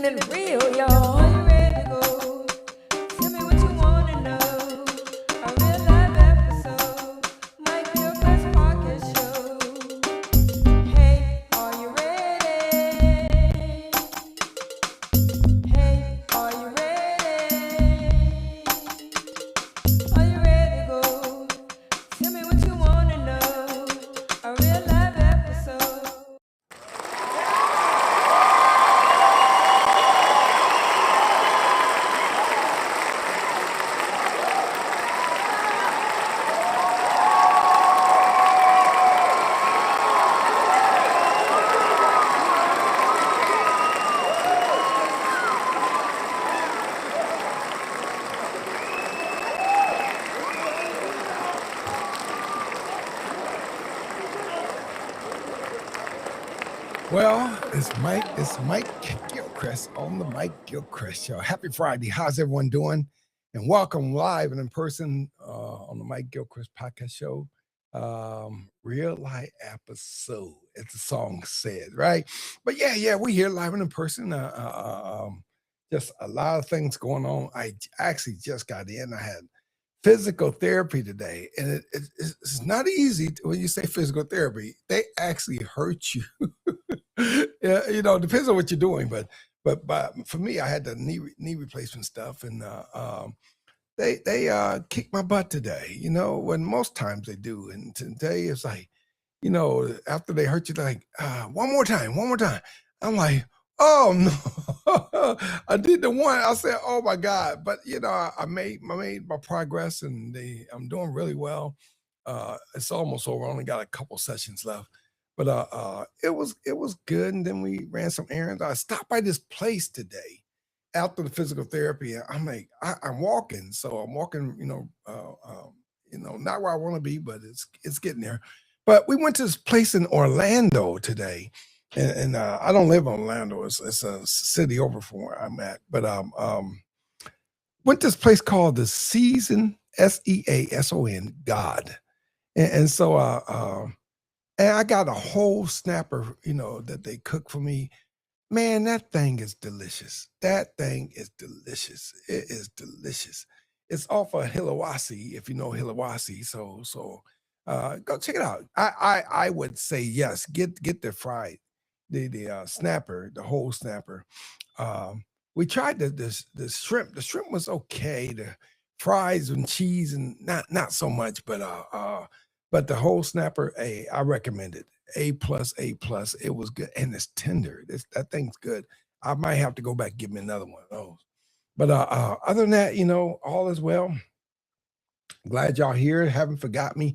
feeling real, y'all. Are you ready to go? Tell me what you wanna know. A real live episode might be your first podcast show. Hey, are you ready? Hey, are you ready? Are you ready to go? Tell me what you wanna know. A real live episode. Well, it's Mike Gilcreast on the Mike Gilcreast Show. Happy Friday. How's everyone doing? And welcome live and in person on the Mike Gilcreast Podcast Show. Real life episode, as the song said, right? But yeah, we here live and in person. Just a lot of things going on. I actually just got in. I had physical therapy today, and it's not easy when you say physical therapy. They actually hurt you. Yeah, it depends on what you're doing, but for me, I had the knee replacement stuff, and they kicked my butt today. When most times they do, and today it's like, after they hurt you, they're like, one more time. I'm like, oh no, I did the one. I said, oh my God, but I made my progress, and I'm doing really well. It's almost over. I only got a couple sessions left. But it was good, and then we ran some errands. I stopped by this place today after the physical therapy, and I'm like, I'm walking, so I'm walking, not where I want to be, but it's getting there. But we went to this place in Orlando today, and I don't live in Orlando. It's a city over from where I'm at. But went to this place called the Season God, and so and I got a whole snapper, that they cook for me. Man, that thing is delicious. That thing is delicious. It is delicious. It's off of Hillawassee, if you know Hillawassee. So go check it out. I would say yes. Get the fried, the snapper, the whole snapper. We tried the shrimp. The shrimp was okay. The fries and cheese and not so much, but the whole snapper, I recommend it. A plus, A plus. It was good, and it's tender. That thing's good. I might have to go back and give me another one of those. But other than that, all is well. Glad y'all here. Haven't forgot me.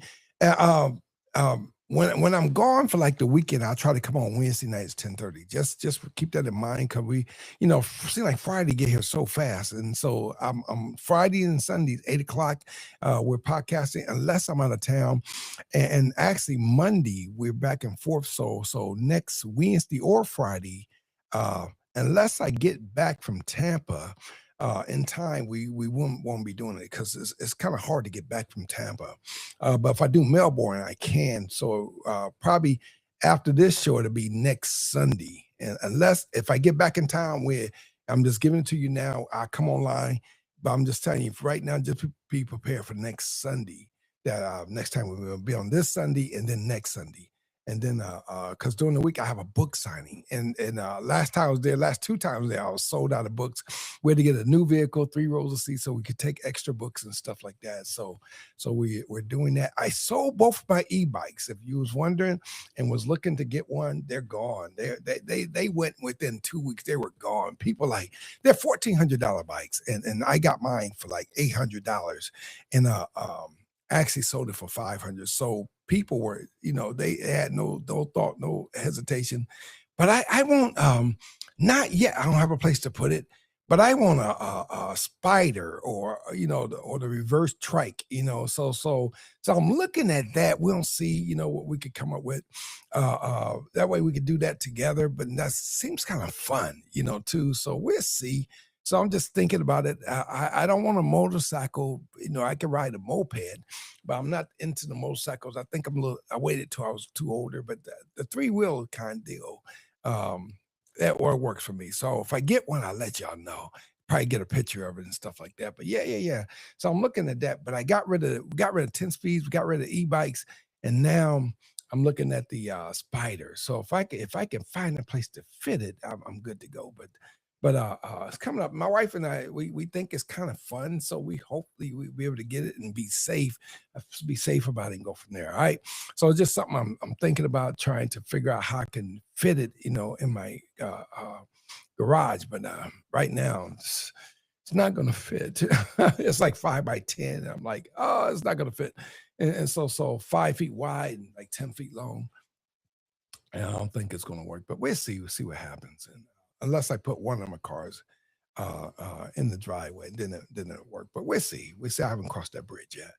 When I'm gone for like the weekend, I'll try to come on Wednesday nights 10:30. Just keep that in mind, because we, seem like Friday get here so fast, and so I'm Friday and Sundays 8 o'clock. We're podcasting unless I'm out of town, and actually Monday we're back and forth. So next Wednesday or Friday, unless I get back from Tampa in time, we won't be doing it, because it's kind of hard to get back from Tampa. But if I do Melbourne, I can. So probably after this show, it'll be next Sunday. And unless if I get back in town, where I'm just giving it to you now, I come online. But I'm just telling you right now, just be prepared for next Sunday. That next time we will be on this Sunday and then next Sunday. And then, because during the week I have a book signing, and last time I was there, last 2 times there, I was sold out of books. We had to get a new vehicle, 3 rows of seats, so we could take extra books and stuff like that. So we're doing that. I sold both my e-bikes. If you was wondering and was looking to get one, they're gone. They went within 2 weeks. They were gone. People like, they're $1,400 bikes, and I got mine for like $800, and actually sold it for $500. So people were, they had no thought, no hesitation. But I won't, not yet. I don't have a place to put it, but I want a spider, or or the reverse trike. So I'm looking at that. We'll see, what we could come up with. That way we could do that together. But that seems kind of fun, too. So we'll see. So I'm just thinking about it. I don't want a motorcycle. I can ride a moped, but I'm not into the motorcycles. I think I waited till I was too older. But the 3-wheel kind of deal that works for me. So if I get one, I'll let y'all know. Probably get a picture of it and stuff like that. But yeah. So I'm looking at that. But I got rid of 10 speeds, we got rid of e-bikes, and now I'm looking at the spider. So if I can find a place to fit it, I'm good to go. But it's coming up. My wife and I, we think it's kind of fun. So we hopefully we'll be able to get it and be safe about it and go from there. All right. So it's just something I'm thinking about trying to figure out how I can fit it, in my garage. But right now, it's not going to fit. It's like 5 by 10. I'm like, oh, it's not going to fit. And so 5 feet wide and like 10 feet long. And I don't think it's going to work, but we'll see. We'll see what happens. And unless I put one of my cars in the driveway, then it'll work. But we'll see. We'll see. I haven't crossed that bridge yet.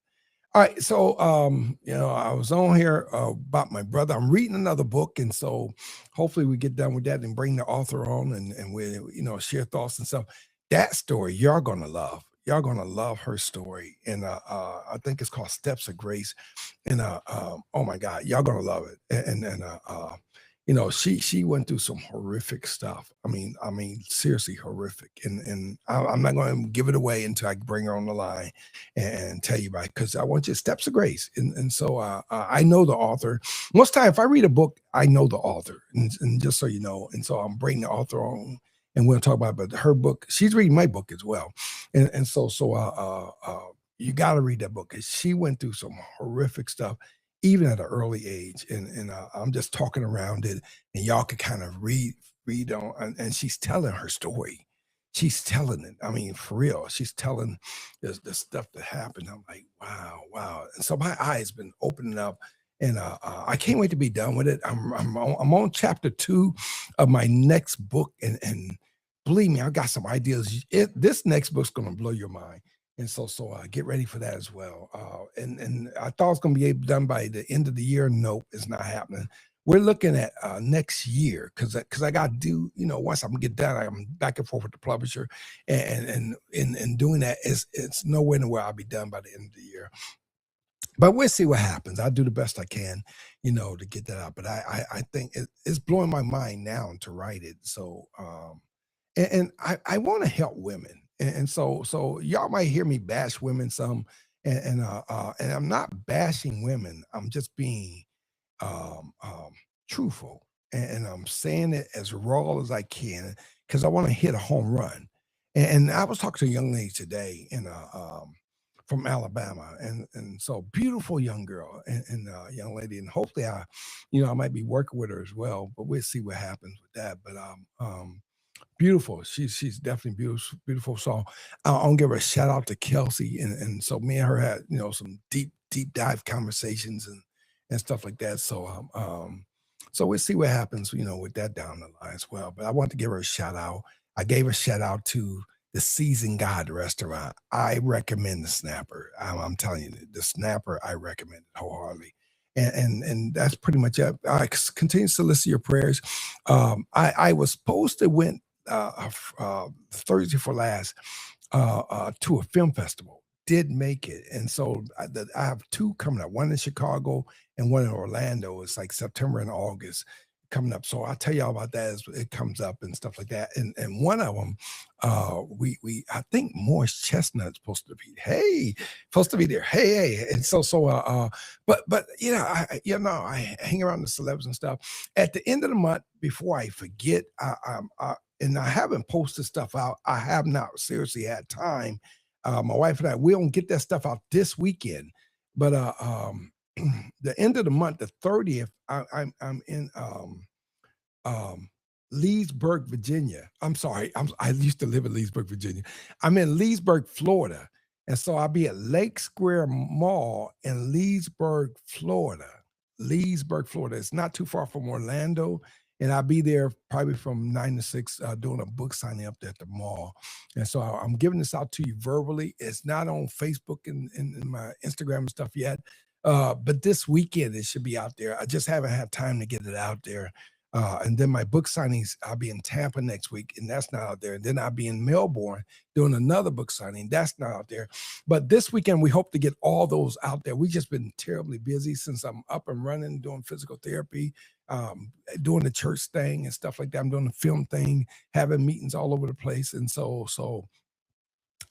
All right, so I was on here about my brother. I'm reading another book, and so hopefully we get done with that and bring the author on, and we share thoughts and stuff. That story you're gonna love. You're gonna love her story, and I think it's called Steps of Grace. And oh my God, y'all gonna love it. She went through some horrific stuff. I mean, seriously horrific. And I'm not going to give it away until I bring her on the line and tell you about it, because I want you Steps of Grace. And so I know the author. Most time, if I read a book, I know the author, and just so you know. And so I'm bringing the author on, and we'll talk about it. But her book, she's reading my book as well, and you got to read that book, because she went through some horrific stuff even at an early age, and I'm just talking around it, and y'all could kind of read on, and she's telling her story. She's telling it. I mean, for real, she's telling the stuff that happened. I'm like, wow. And so my eyes been opening up, and I can't wait to be done with it. I'm on chapter 2 of my next book, and believe me, I got some ideas. This next book's gonna blow your mind. And so get ready for that as well. And I thought it was going to be done by the end of the year. Nope, it's not happening. We're looking at next year, because I got to do, once I'm get done, I'm back and forth with the publisher, and doing that it's nowhere near where I'll be done by the end of the year. But we'll see what happens. I'll do the best I can, to get that out. But I think it's blowing my mind now to write it. So and I want to help women, and so y'all might hear me bash women some, and I'm not bashing women. I'm just being truthful, and I'm saying it as raw as I can, because I want to hit a home run. And I was talking to a young lady today, from Alabama, and so beautiful young girl, and young lady, and hopefully I might be working with her as well, but we'll see what happens with that. But beautiful. She's definitely beautiful. So I'll give her a shout out to Kelsey, and so me and her had some deep dive conversations and stuff like that. So we'll see what happens with that down the line as well. But I want to give her a shout out. I gave a shout out to the Season God restaurant. I recommend the Snapper. I'm telling you, the Snapper, I recommend it wholeheartedly. And that's pretty much it. Continue to solicit your prayers. I was supposed to went Thursday for last to a film festival. Did make it, and so I have 2 coming up. One in Chicago and one in Orlando. It's like September and August coming up. So I'll tell y'all about that as it comes up and stuff like that. And one of them, we I think Morris Chestnut's supposed to be there. Hey. And but I hang around the celebs and stuff. At the end of the month, before I forget, and I haven't posted stuff out. I have not seriously had time. My wife and I, we don't get that stuff out this weekend, but the end of the month, the 30th, I'm in Leesburg, Virginia. I'm sorry, I used to live in Leesburg, Virginia. I'm in Leesburg, Florida, and so I'll be at Lake Square Mall in Leesburg, Florida. Leesburg, Florida. It's not too far from Orlando, and I'll be there probably from 9 to 6, doing a book signing up there at the mall. And so I'm giving this out to you verbally. It's not on Facebook and my Instagram and stuff yet, but this weekend it should be out there. I just haven't had time to get it out there. And then my book signings, I'll be in Tampa next week, and that's not out there. And then I'll be in Melbourne doing another book signing. That's not out there. But this weekend, we hope to get all those out there. We've just been terribly busy since I'm up and running, doing physical therapy, doing the church thing and stuff like that. I'm doing the film thing, having meetings all over the place. And so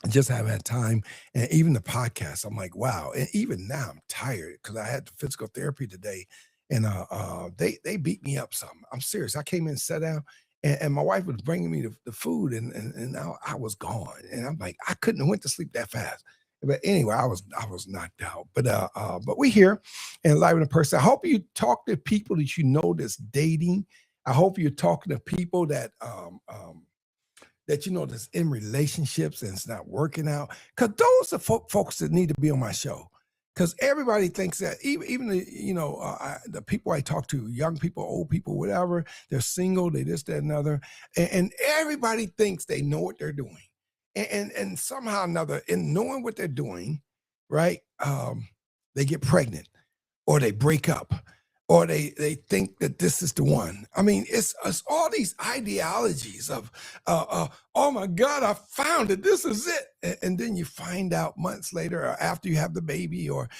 I just haven't had time. And even the podcast, I'm like, wow. And even now I'm tired because I had the physical therapy today. And they beat me up some. I'm serious. I came in, sat down, and my wife was bringing me the food, and I was gone. And I'm like, I couldn't have went to sleep that fast. But anyway, I was knocked out. But we here and live in person. I hope you talk to people that you know that's dating. I hope you're talking to people that that you know that's in relationships and it's not working out. Because those are folks that need to be on my show. Because everybody thinks that even the people I talk to, young people, old people, whatever, they're single, they this, that, and other, and everybody thinks they know what they're doing, and somehow or another, in knowing what they're doing, right, they get pregnant, or they break up, or they think that this is the one. I mean, it's all these ideologies of, oh my God, I found it. This is it. And then you find out months later, or after you have the baby, or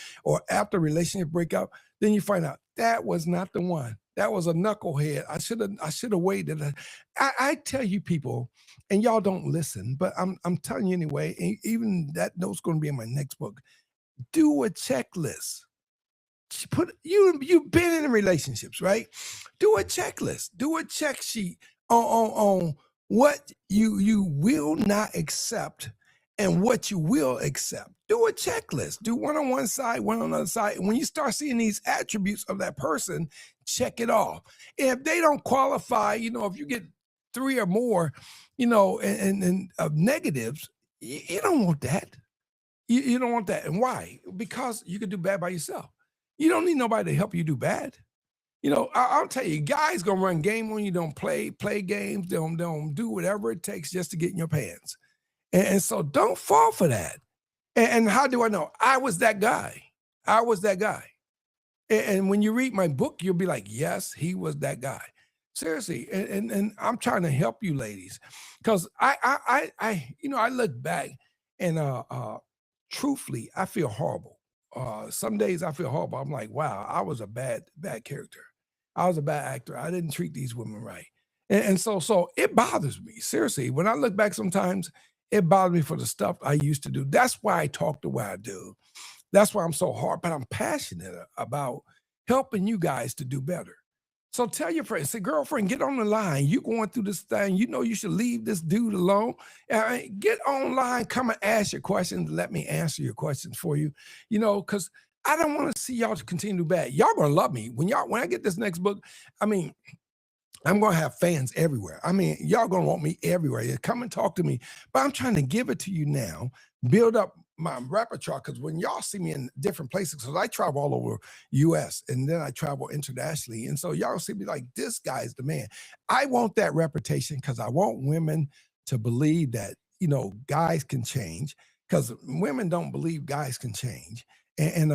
after a relationship breakup, then you find out that was not the one. That was a knucklehead. I should have waited. I tell you people, and y'all don't listen, but I'm telling you anyway. And even that note's going to be in my next book. Do a checklist. You've been in relationships, right? Do a checklist, do a check sheet on what you will not accept and what you will accept. Do a checklist. Do one on one side, one on the other side. And when you start seeing these attributes of that person, check it off. If they don't qualify, if you get 3 or more, and of negatives, you don't want that. You don't want that. And why? Because you could do bad by yourself. You don't need nobody to help you do bad. I'll tell you, guys gonna run game on you. Don't play games. Don't do whatever it takes just to get in your pants. And so don't fall for that. And how do I know? I was that guy. And when you read my book, you'll be like, yes, he was that guy. Seriously. And I'm trying to help you ladies, because I look back and truthfully, I feel horrible. Some days I feel horrible. I'm like, wow, I was a bad character. I was a bad actor. I didn't treat these women right. And so it bothers me. Seriously, when I look back sometimes, it bothers me for the stuff I used to do. That's why I talk the way I do. That's why I'm so hard, but I'm passionate about helping you guys to do better. So tell your friend, say, girlfriend, get on the line. You going through this thing. You should leave this dude alone. Get online, come and ask your questions. Let me answer your questions for you, because I don't want to see y'all to continue to do bad. Y'all going to love me. When I get this next book, I mean, I'm going to have fans everywhere. I mean, y'all going to want me everywhere. Come and talk to me. But I'm trying to give it to you now, build up my repertoire, because when y'all see me in different places, because I travel all over U.S. and then I travel internationally. And so y'all see me like, this guy's the man. I want that reputation because I want women to believe that, guys can change, because women don't believe guys can change. And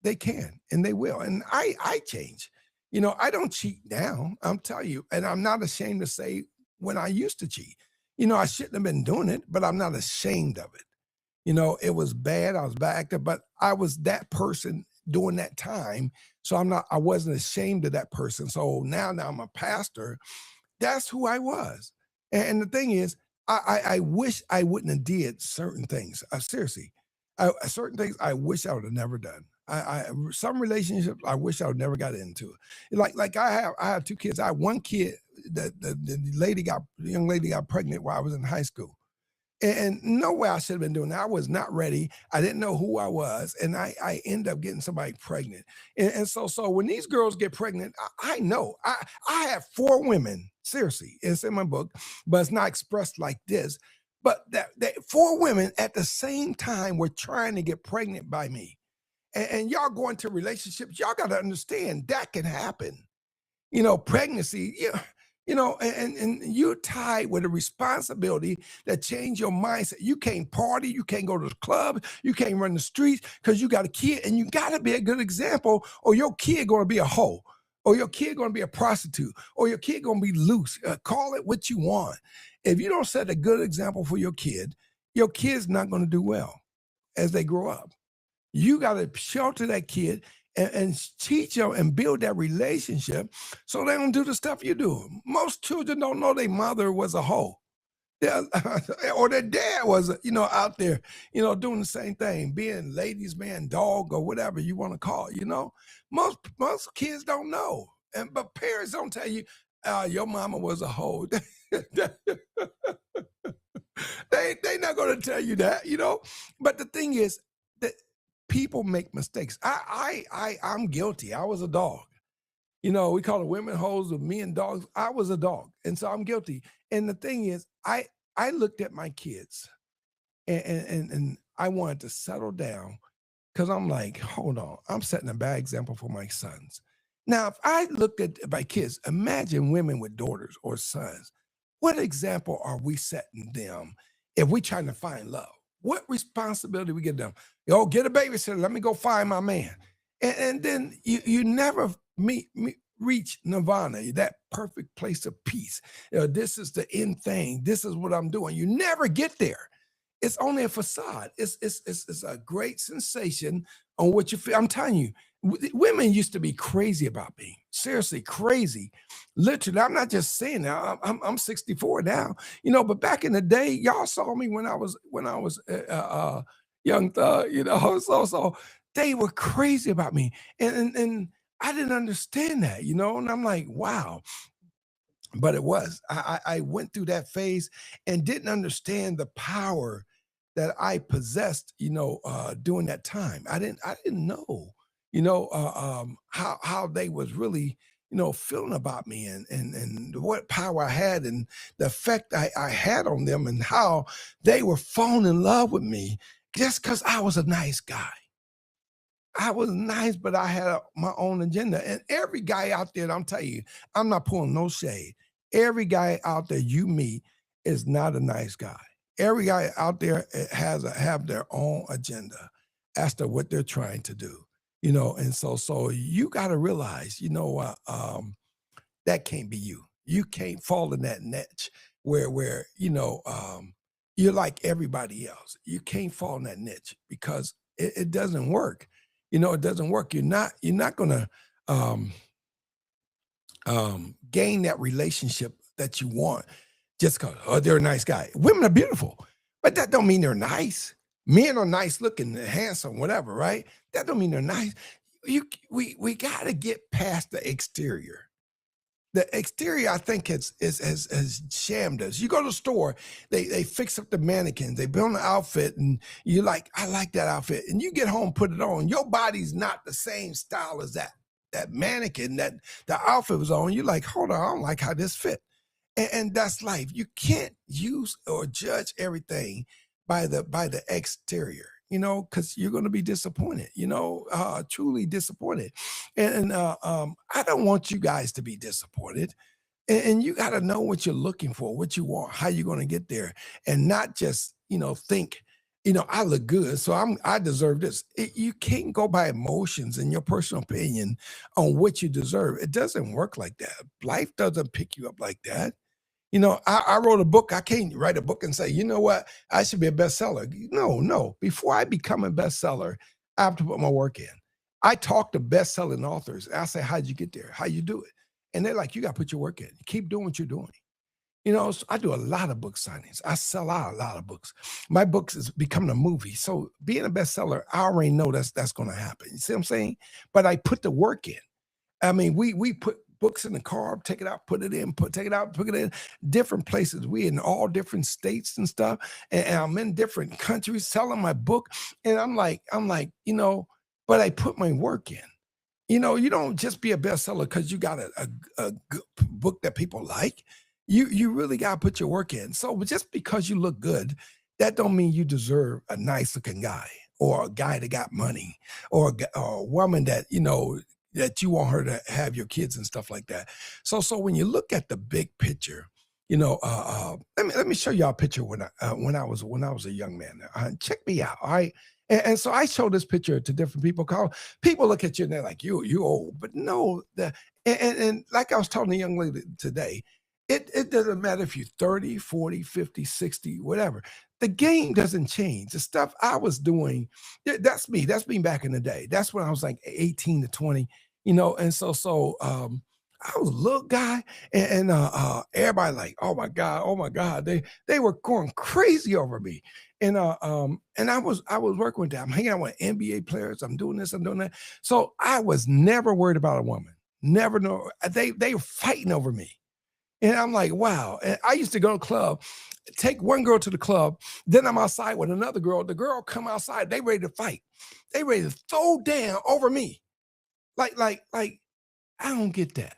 they can and they will. And I change. I don't cheat now. I'm telling you, and I'm not ashamed to say when I used to cheat. I shouldn't have been doing it, but I'm not ashamed of it. It was bad. I was a bad actor, but I was that person during that time. So I wasn't ashamed of that person. So now I'm a pastor. That's who I was. And the thing is, I wish I wouldn't have did certain things. Seriously, certain things I wish I would have never done. Some relationships I wish I would never got into. Like I have 2 kids. I have 1 kid that the young lady got pregnant while I was in high school. And no way I should have been doing that. I was not ready. I didn't know who I was. And I end up getting somebody pregnant. And so when these girls get pregnant, I know. I have 4 women, seriously, it's in my book, but it's not expressed like this. But that 4 women at the same time were trying to get pregnant by me. And y'all go into relationships, y'all got to understand that can happen. Pregnancy, and you're tied with a responsibility that change your mindset. You can't party, you can't go to the club, you can't run the streets because you got a kid, and you got to be a good example or your kid going to be a hoe. or your kid going to be a prostitute, or your kid going to be loose. Call it what you want. If you don't set a good example for your kid's not going to do well as they grow up. You got to shelter that kid and teach them and build that relationship so they don't do the stuff you do. Most children don't know their mother was a hoe. Or their dad was, out there, doing the same thing, being ladies' man, dog, or whatever you want to call it. Most kids don't know, but parents don't tell you, your mama was a hoe. They not going to tell you that, But the thing is that people make mistakes. I'm guilty. I was a dog. We call it women hoes with men dogs. I was a dog, and so I'm guilty. And the thing is, I looked at my kids, and I wanted to settle down because I'm like, hold on, I'm setting a bad example for my sons. Now, if I looked at my kids, imagine women with daughters or sons. What example are we setting them if we trying to find love? What responsibility we give them? Get a babysitter. Let me go find my man. And then you never reach nirvana, that perfect place of peace. This is the end thing. This is what I'm doing. You never get there. It's only a facade. It's a great sensation on what you feel. I'm telling you, women used to be crazy about me. Seriously, crazy. Literally, I'm not just saying that. I'm 64 now, but back in the day, y'all saw me when I was young thug, so they were crazy about me. And I didn't understand that, and I'm like, wow. But it was, I went through that phase and didn't understand the power that I possessed, during that time. I didn't know, how they was really, feeling about me and what power I had and the effect I had on them and how they were falling in love with me just because I was a nice guy. I was nice, but I had my own agenda. And every guy out there, I'm telling you, I'm not pulling no shade. Every guy out there you meet is not a nice guy. Every guy out there have their own agenda as to what they're trying to do, and so you got to realize, that can't be you. You can't fall in that niche where you're like everybody else. You can't fall in that niche because it doesn't work. It doesn't work. You're not gonna gain that relationship that you want just because they're a nice guy. Women are beautiful, but that don't mean they're nice. Men are nice looking, handsome, whatever, right? That don't mean they're nice. We got to get past the exterior. The exterior, I think, has shammed us. You go to the store, they fix up the mannequins, they build an outfit, and you're like, I like that outfit. And you get home, put it on. Your body's not the same style as that mannequin that the outfit was on. You're like, hold on, I don't like how this fit. And that's life. You can't use or judge everything by the exterior, because you're going to be disappointed, truly disappointed. And I don't want you guys to be disappointed. And you got to know what you're looking for, what you want, how you're going to get there, and not just, think, I look good, so I deserve this. You can't go by emotions and your personal opinion on what you deserve. It doesn't work like that. Life doesn't pick you up like that. I wrote a book. I can't write a book and say, you know what, I should be a bestseller. No. Before I become a bestseller, I have to put my work in. I talk to best-selling authors. I say, how'd you get there? How you do it? And they're like, you got to put your work in. Keep doing what you're doing. So I do a lot of book signings. I sell out a lot of books. My books is becoming a movie. So being a bestseller, I already know that's going to happen. You see what I'm saying? But I put the work in. I mean, we put books in the car, take it out, put it in, take it out, put it in, different places. We in all different states and stuff. And I'm in different countries selling my book. And I'm like, but I put my work in. You don't just be a bestseller because you got a good book that people like. You really got to put your work in. So just because you look good, that don't mean you deserve a nice looking guy or a guy that got money or a woman that, that you want her to have your kids and stuff like that. So when you look at the big picture, let me show y'all a picture when I was a young man. Check me out, all right? And so I show this picture to different people. Call people look at you and they're like, you old, but no, and like I was telling the young lady today, it doesn't matter if you're 30, 40, 50, 60, whatever. The game doesn't change. The stuff I was doing, that's me. That's me back in the day. That's when I was like 18 to 20, and I was a little guy, and everybody like, oh my God, they were going crazy over me, and I was working with them. I'm hanging out with NBA players. I'm doing this, I'm doing that. So I was never worried about a woman. Never know. They were fighting over me. And I'm like, wow. And I used to go to the club, take one girl to the club, then I'm outside with another girl. The girl come outside, they ready to fight. They ready to throw down over me. Like, I don't get that.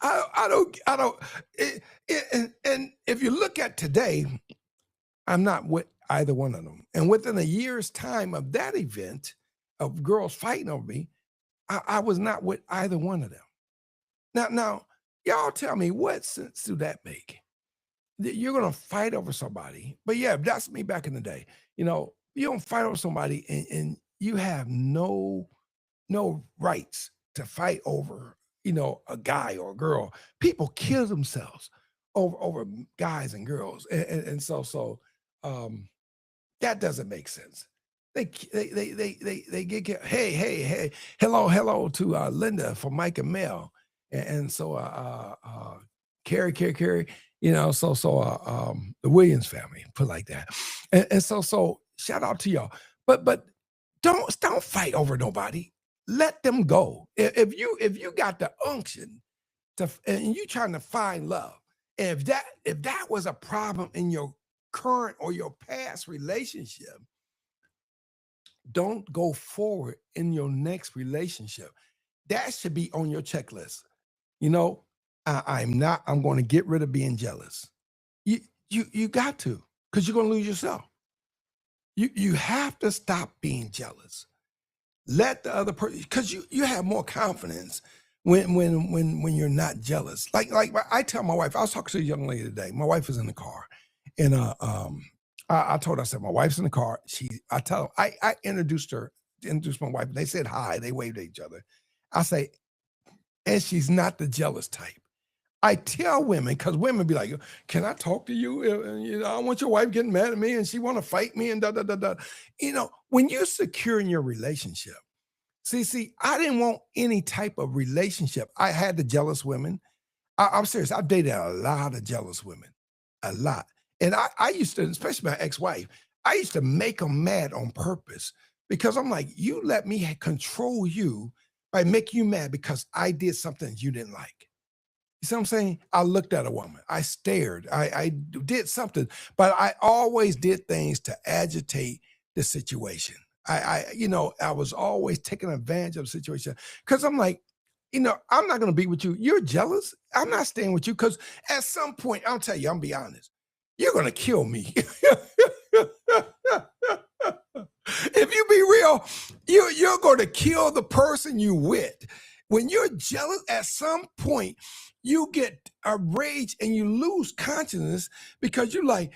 I don't. And if you look at today, I'm not with either one of them. And within a year's time of that event of girls fighting over me, I was not with either one of them. Now, y'all tell me what sense do that make? That you're gonna fight over somebody, but yeah, that's me back in the day. You don't fight over somebody, and you have no rights to fight over, a guy or a girl. People kill themselves over guys and girls, and so that doesn't make sense. They get hey, hello to Linda from Mike and Mel, and so Carrie, the Williams family, put it like that, and so shout out to y'all, but don't fight over nobody. Let them go. If you got the unction and you trying to find love, if that was a problem in your current or your past relationship, don't go forward in your next relationship. That should be on your checklist. I'm going to get rid of being jealous. You got to, because you're going to lose yourself. You have to stop being jealous. Let the other person, because you have more confidence when you're not jealous. Like I tell my wife, I was talking to a young lady today. My wife is in the car, and I told her, I said, my wife's in the car. I introduced my wife. They said hi. They waved at each other. I say, and she's not the jealous type. I tell women, because women be like, can I talk to you? I don't want your wife getting mad at me and she want to fight me and da, da, da, da. When you're secure in your relationship, see, I didn't want any type of relationship. I had the jealous women. I'm serious. I've dated a lot of jealous women, a lot. And I used to, especially my ex-wife, I used to make them mad on purpose because I'm like, you let me control you by making you mad because I did something you didn't like. You see what I'm saying? I looked at a woman. I stared. I did something, but I always did things to agitate the situation. I was always taking advantage of the situation because I'm like, I'm not going to be with you. You're jealous. I'm not staying with you because at some point, I'll tell you, I'm be honest, you're going to kill me. If you be real, you're going to kill the person you with. When you're jealous, at some point, you get a rage and you lose consciousness because you're like,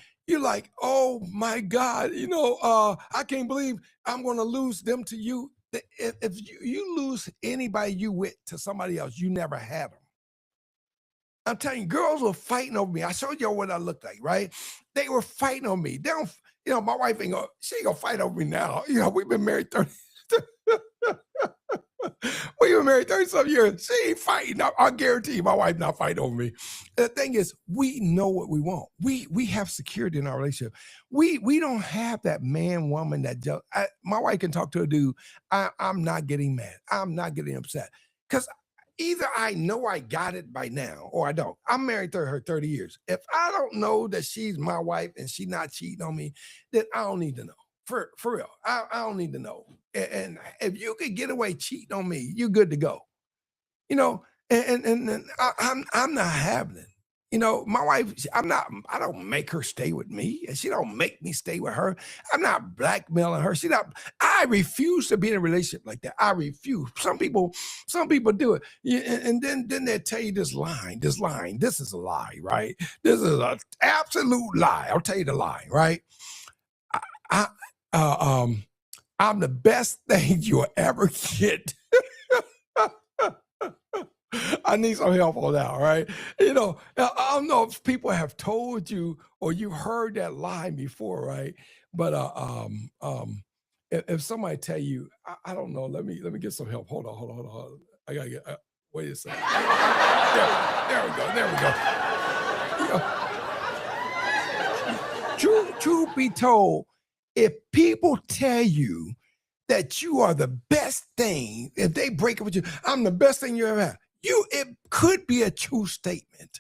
oh my God, I can't believe I'm going to lose them to you. If you lose anybody you with to somebody else, you never had them. I'm telling you, girls were fighting over me. I showed y'all what I looked like, right? They were fighting on me. They don't, my wife she ain't gonna fight over me now. We've been married 30. We've been married 30-some years. She ain't fighting. I guarantee you my wife not fighting over me. The thing is, we know what we want. We have security in our relationship. We don't have that man, woman that my wife can talk to a dude. I'm not getting mad. I'm not getting upset. Because either I know I got it by now or I don't. I'm married to her 30 years. If I don't know that she's my wife and she's not cheating on me, then I don't need to know. For real, I don't need to know. And if you could get away cheating on me, you're good to go. And I'm not having it. My wife, I don't make her stay with me, and she don't make me stay with her. I'm not blackmailing her. I refuse to be in a relationship like that. I refuse. Some people do it. And then they tell you this line. This is a lie, right? This is an absolute lie. I'll tell you the lie, right? Uh, um, I'm the best thing you'll ever get. I need some help on that, all right? I don't know if people have told you or you heard that line before, right? But if somebody tell you, I don't know, let me get some help. Hold on. I gotta get. Wait a second. There we go. There we go. You know, truth be told, if people tell you that you are the best thing, if they break up with you, I'm the best thing you ever had. It could be a true statement,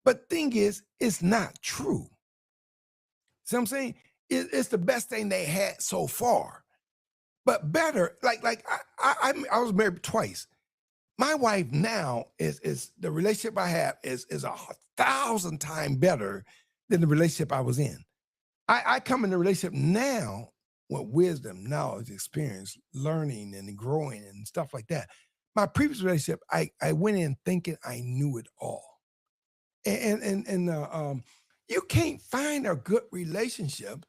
but thing is, it's not true. See what I'm saying? It's the best thing they had so far, but better. I was married twice. My wife now is the relationship I have is 1,000 times better than the relationship I was in. I come in the relationship now with wisdom, knowledge, experience, learning and growing and stuff like that. My previous relationship, I went in thinking I knew it all. And you can't find a good relationship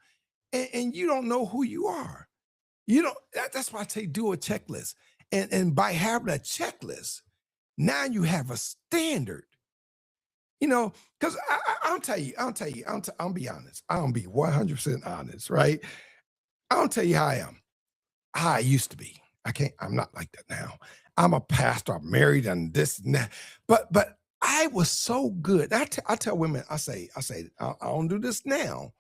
and you don't know who you are. You don't that's why I say do a checklist. And by having a checklist, now you have a standard. Because I'll be honest. I'll be 100% honest, right? I'll tell you how I am, how I used to be. I'm not like that now. I'm a pastor, I'm married and this and that. But I was so good. I tell women, I don't do this now.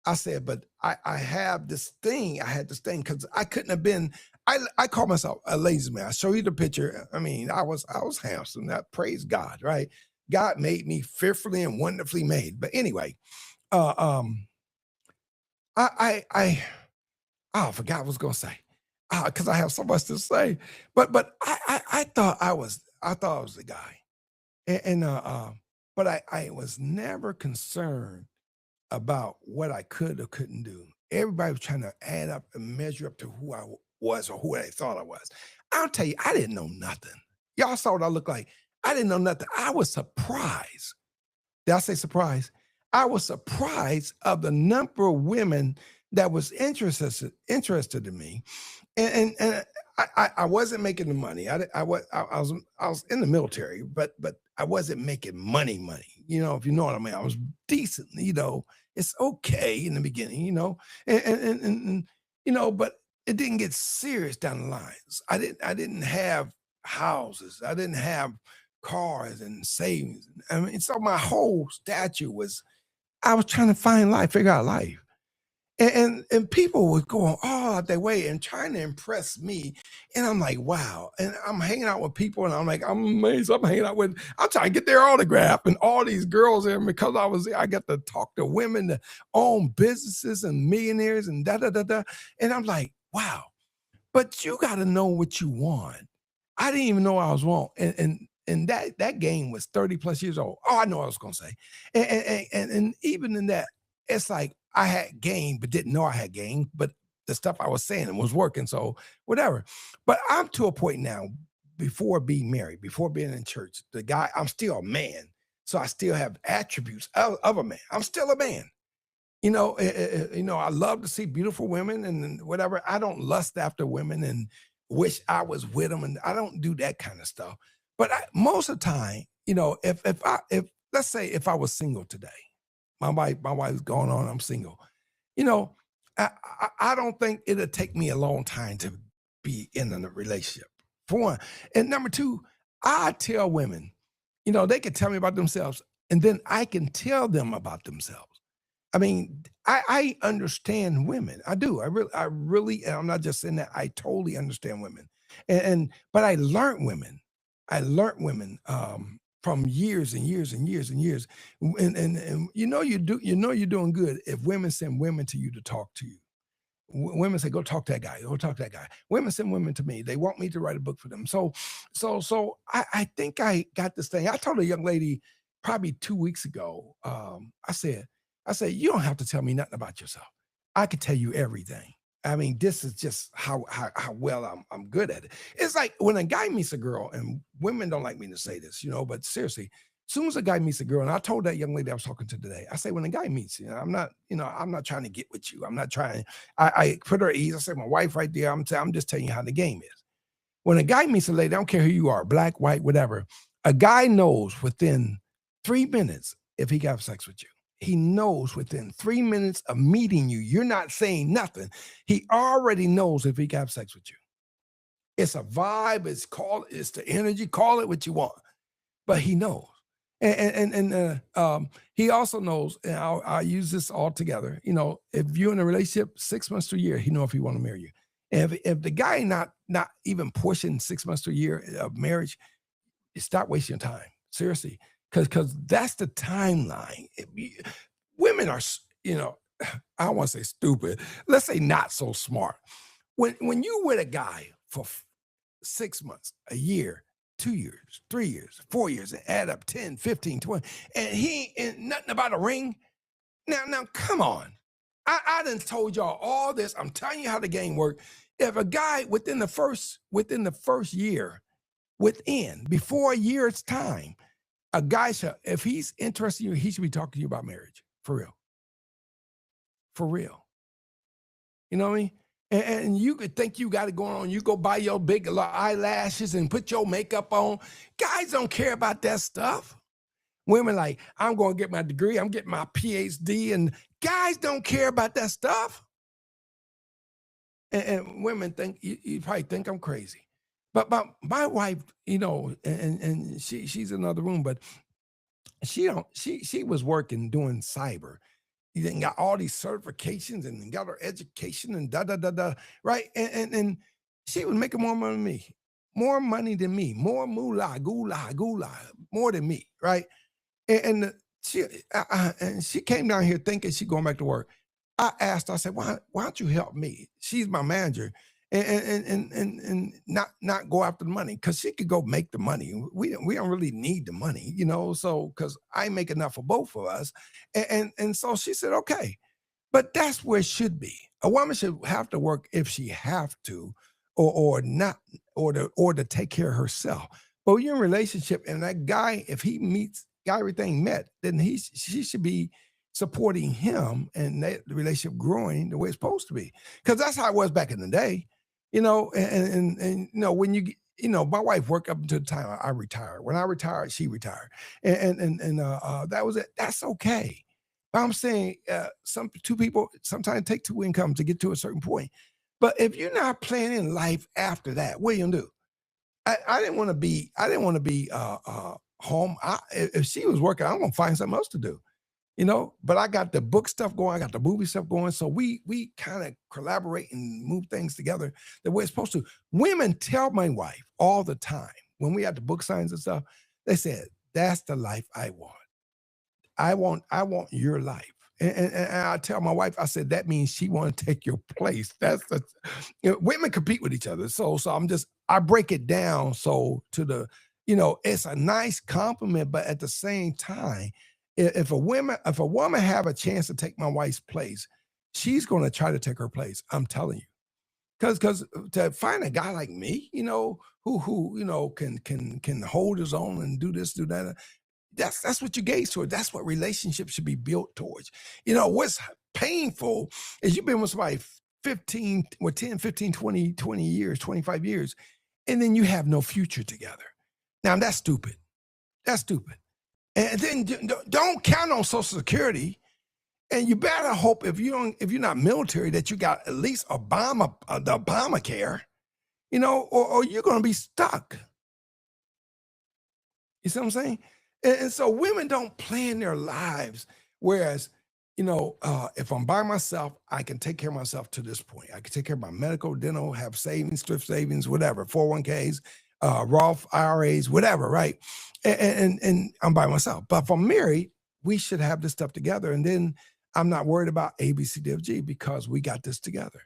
I said, but I have this thing. I had this thing because I couldn't have been. I call myself a lazy man. I show you the picture. I mean, I was handsome. That praise God, right? God made me fearfully and wonderfully made. But anyway, uh, um, I forgot what I was gonna say. Because I have so much to say. But I thought I was the guy, but I was never concerned about what I could or couldn't do. Everybody was trying to add up and measure up to who I was or who they thought I was. I'll tell you, I didn't know nothing. Y'all saw what I looked like. I didn't know nothing. I was surprised. Did I say surprised? I was surprised of the number of women that was interested in me, and I wasn't making the money. I was in the military, but I wasn't making money. If you know what I mean. I was decent. It's okay in the beginning. But it didn't get serious down the lines. I didn't have houses. I didn't have cars and savings. I mean, so my whole statue was I was trying to find life, figure out life. And people were going all out their way and trying to impress me. And I'm like, wow. And I'm hanging out with people and I'm like, I'm amazed. I'm trying to get their autograph and all these girls there. And because I was there, I got to talk to women that own businesses and millionaires and da da da da. And I'm like, wow. But you got to know what you want. I didn't even know I was wrong. And that game was 30 plus years old. Oh, I know what I was gonna say. And even in that, it's like I had game, but didn't know I had game. But the stuff I was saying was working. So whatever. But I'm to a point now, before being married, before being in church, the guy, I'm still a man. So I still have attributes of a man. I'm still a man. I love to see beautiful women and whatever. I don't lust after women and wish I was with them, and I don't do that kind of stuff. But most of the time, if let's say if I was single today, my wife's going on, I'm single. You know, I don't think it'll take me a long time to be in a relationship. For one, and number two, I tell women, they can tell me about themselves, and then I can tell them about themselves. I mean, I understand women. I do. I really, and I'm not just saying that. I totally understand women, but I learned women. I learned women from years and years and years and years, and you do. You're doing good if women send women to you to talk to you. Women say, "Go talk to that guy. Go talk to that guy." Women send women to me. They want me to write a book for them. So I think I got this thing. I told a young lady probably 2 weeks ago. I said, you don't have to tell me nothing about yourself. I can tell you everything. I mean, this is just how well I'm good at it. It's like when a guy meets a girl, and women don't like me to say this, but seriously, Soon as a guy meets a girl, and I told that young lady I was talking to today, I say, when a guy meets you, I'm not trying to get with you. I'm not trying. I put her at ease. I say, my wife right there. I'm just telling you how the game is. When a guy meets a lady, I don't care who you are, black, white, whatever. A guy knows within 3 minutes if he got sex with you. He knows within 3 minutes of meeting you, you're not saying nothing. He already knows if he got sex with you. It's a vibe. It's the energy. Call it what you want, but he knows. And he also knows, and I'll use this all together. If you're in a relationship 6 months to a year, he know if he want to marry you. And if the guy not even pushing 6 months to a year of marriage, stop wasting your time. Seriously, because that's the timeline. Women are, I don't want to say stupid. Let's say not so smart. When you with a guy for 6 months, a year, 2 years, 3 years, 4 years, and add up 10, 15, 20, and he ain't nothing about a ring. Now, come on. I done told y'all all this. I'm telling you how the game works. If a guy within the first year, before a year's time, a guy should, if he's interested in you, he should be talking to you about marriage. For real. For real. You know what I mean? And you could think you got it going on. You go buy your big eyelashes and put your makeup on. Guys don't care about that stuff. Women like, I'm going to get my degree. I'm getting my PhD. And guys don't care about that stuff. And women think, you probably think I'm crazy. But my wife, and she's in another room, but she was working doing cyber. You then got all these certifications and got her education and right? And she was making more money than me, more moolah, gula, more than me, right? And she came down here thinking she going back to work. I asked her, I said, why don't you help me? She's my manager. And not go after the money, because she could go make the money. We don't really need the money, so because I make enough for both of us. And so she said, okay. But that's where it should be. A woman should have to work if she have to, or not, or to take care of herself. But when you're in a relationship and that guy, if he got everything met, then she should be supporting him and that relationship growing the way it's supposed to be. Because that's how it was back in the day. And when my wife worked up until the time I retired. When I retired, she retired, and that was it. That's okay. But I'm saying two people sometimes take two incomes to get to a certain point. But if you're not planning life after that, what are you gonna do? I didn't want to be home. If she was working, I'm gonna find something else to do. But I got the book stuff going, I got the movie stuff going. So we kind of collaborate and move things together the way it's supposed to. Women tell my wife all the time when we had the book signs and stuff, they said, that's the life I want. I want your life. And I tell my wife, I said, that means she want to take your place. That's women compete with each other. So I break it down. So it's a nice compliment, but at the same time, if a woman have a chance to take my wife's place, she's going to try to take her place. I'm telling you, because to find a guy like me, who can hold his own and do this, do that. That's what you gaze toward. That's what relationships should be built towards. What's painful is you've been with somebody 10, 15, 20 years, 25 years, and then you have no future together. Now that's stupid. That's stupid. And then don't count on Social Security. And you better hope if you're not military that you got at least the Obamacare, or you're going to be stuck. You see what I'm saying? And so women don't plan their lives. Whereas, if I'm by myself, I can take care of myself to this point. I can take care of my medical, dental, have savings, thrift savings, whatever, 401ks, Roth IRAs, whatever, right? And I'm by myself. But if I'm married, we should have this stuff together. And then I'm not worried about A, B, C, D, F, G because we got this together.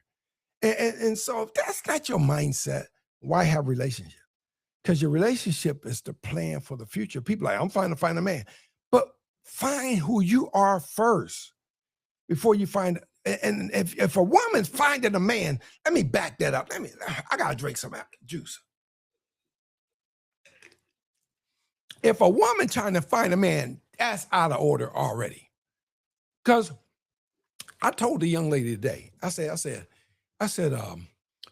And so if that's not your mindset, why have relationships? Because your relationship is the plan for the future. People are like, I'm trying to find a man. But find who you are first before you find. And if a woman's finding a man, let me back that up. I got to drink some juice. If a woman trying to find a man, that's out of order already. Because I told the young lady today, I said,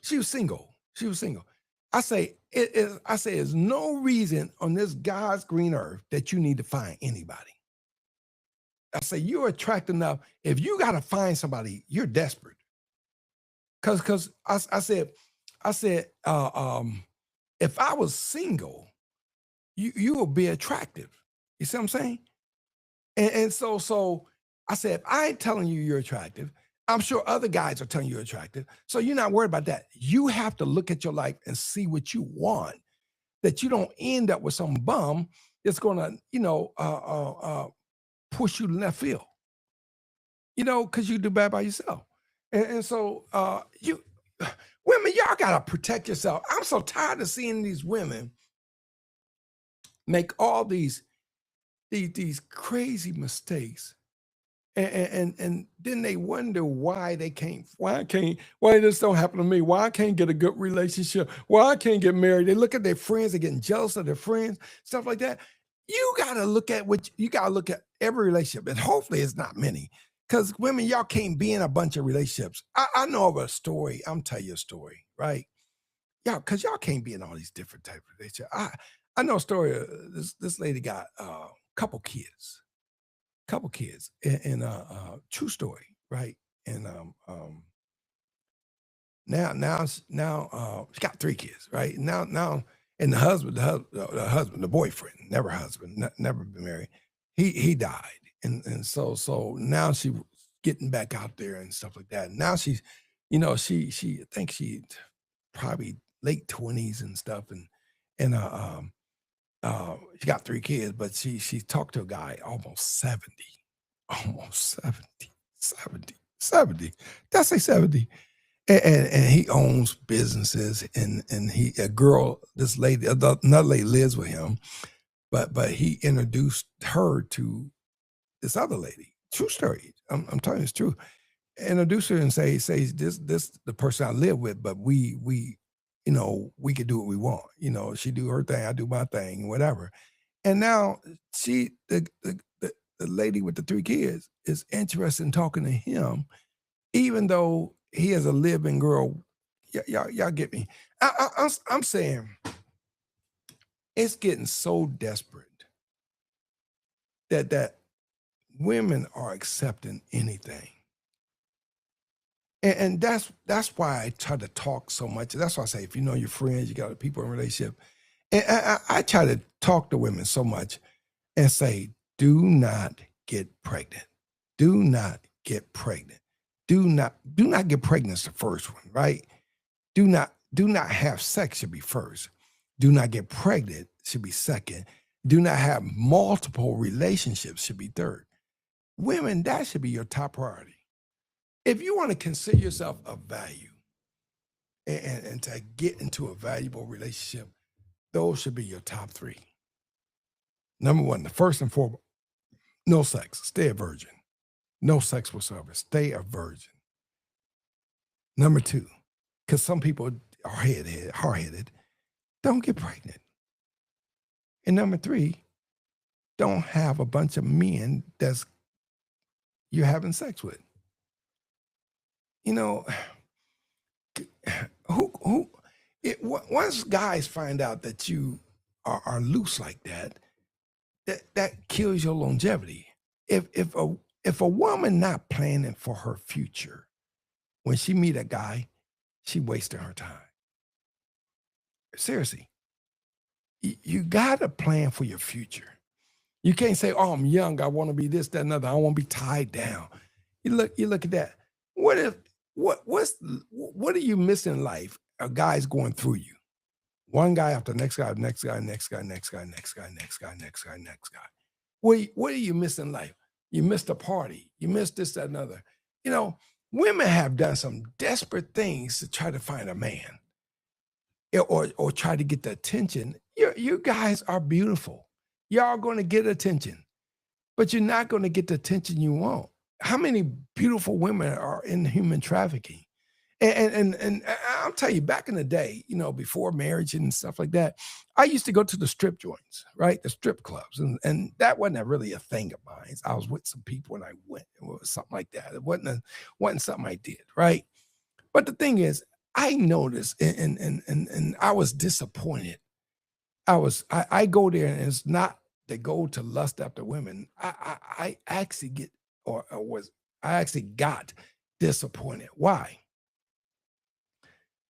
she was single. She was single. I say, there's no reason on this God's green earth that you need to find anybody. I say, you're attractive enough. If you got to find somebody, you're desperate. Because I said, if I was single, you would be attractive. You see what I'm saying? And so I said, if I ain't telling you you're attractive, I'm sure other guys are telling you you're attractive. So you're not worried about that. You have to look at your life and see what you want, that you don't end up with some bum that's going to, push you to left field, because you do bad by yourself. And so you women, y'all got to protect yourself. I'm so tired of seeing these women make all these crazy mistakes. And then they wonder why this don't happen to me? Why I can't get a good relationship? Why I can't get married? They look at their friends, they're getting jealous of their friends, stuff like that. You gotta look at every relationship, and hopefully it's not many. Because women, y'all can't be in a bunch of relationships. I know of a story. I'm telling you a story, right? Yeah, because y'all can't be in all these different types of relationships. I know a story. This lady got a couple kids and true story, right? And now she got 3 kids, right? Now and the boyfriend, never husband, never been married, he died, and so now she getting back out there and stuff like that. Now she's, she I think she probably late 20s and stuff, and she got 3 kids, but she talked to a guy almost 70. Almost 70. That's say 70. And he owns businesses, and this lady, another lady lives with him, but he introduced her to this other lady. True story. I'm telling you, it's true. Introduce her and say this the person I live with, but we could do what we want. She do her thing, I do my thing, whatever. And now the lady with the 3 kids is interested in talking to him, even though he has a living girl. Y'all get me? I'm saying it's getting so desperate that women are accepting anything. And that's why I try to talk so much. That's why I say, if you know your friends, you got people in a relationship. And I try to talk to women so much and say, do not get pregnant. Do not get pregnant. Do not get pregnant is the first one, right? Do not have sex should be first. Do not get pregnant should be second. Do not have multiple relationships should be third. Women, that should be your top priority. If you want to consider yourself of value and to get into a valuable relationship, those should be your top 3. Number 1, the first and foremost, no sex. Stay a virgin. No sex whatsoever. Stay a virgin. Number 2, because some people are hard-headed, don't get pregnant. And number 3, don't have a bunch of men that's you're having sex with. Once guys find out that you are loose like that kills your longevity. If a woman not planning for her future, when she meet a guy, she wasting her time. Seriously, you gotta plan for your future. You can't say, "Oh, I'm young. I want to be this, that, and other. I want to be tied down." You look at that. What do you miss in life? A guy's going through you. One guy after the next guy, next guy, next guy, next guy, next guy, next guy, next guy, next guy. What do you miss in life? You missed a party. You missed this, that, and other. Women have done some desperate things to try to find a man, or try to get the attention. You guys are beautiful. Y'all going to get attention, but you're not going to get the attention you want. How many beautiful women are in human trafficking? I'll tell you, back in the day, before marriage and stuff like that, I used to go to the strip joints, right? The strip clubs. And that wasn't really a thing of mine. I was with some people and I went. It was something like that. It wasn't something I did, right? But the thing is, I noticed and I was disappointed. I go there and it's not to go to lust after women. I actually get or was I actually got disappointed. Why?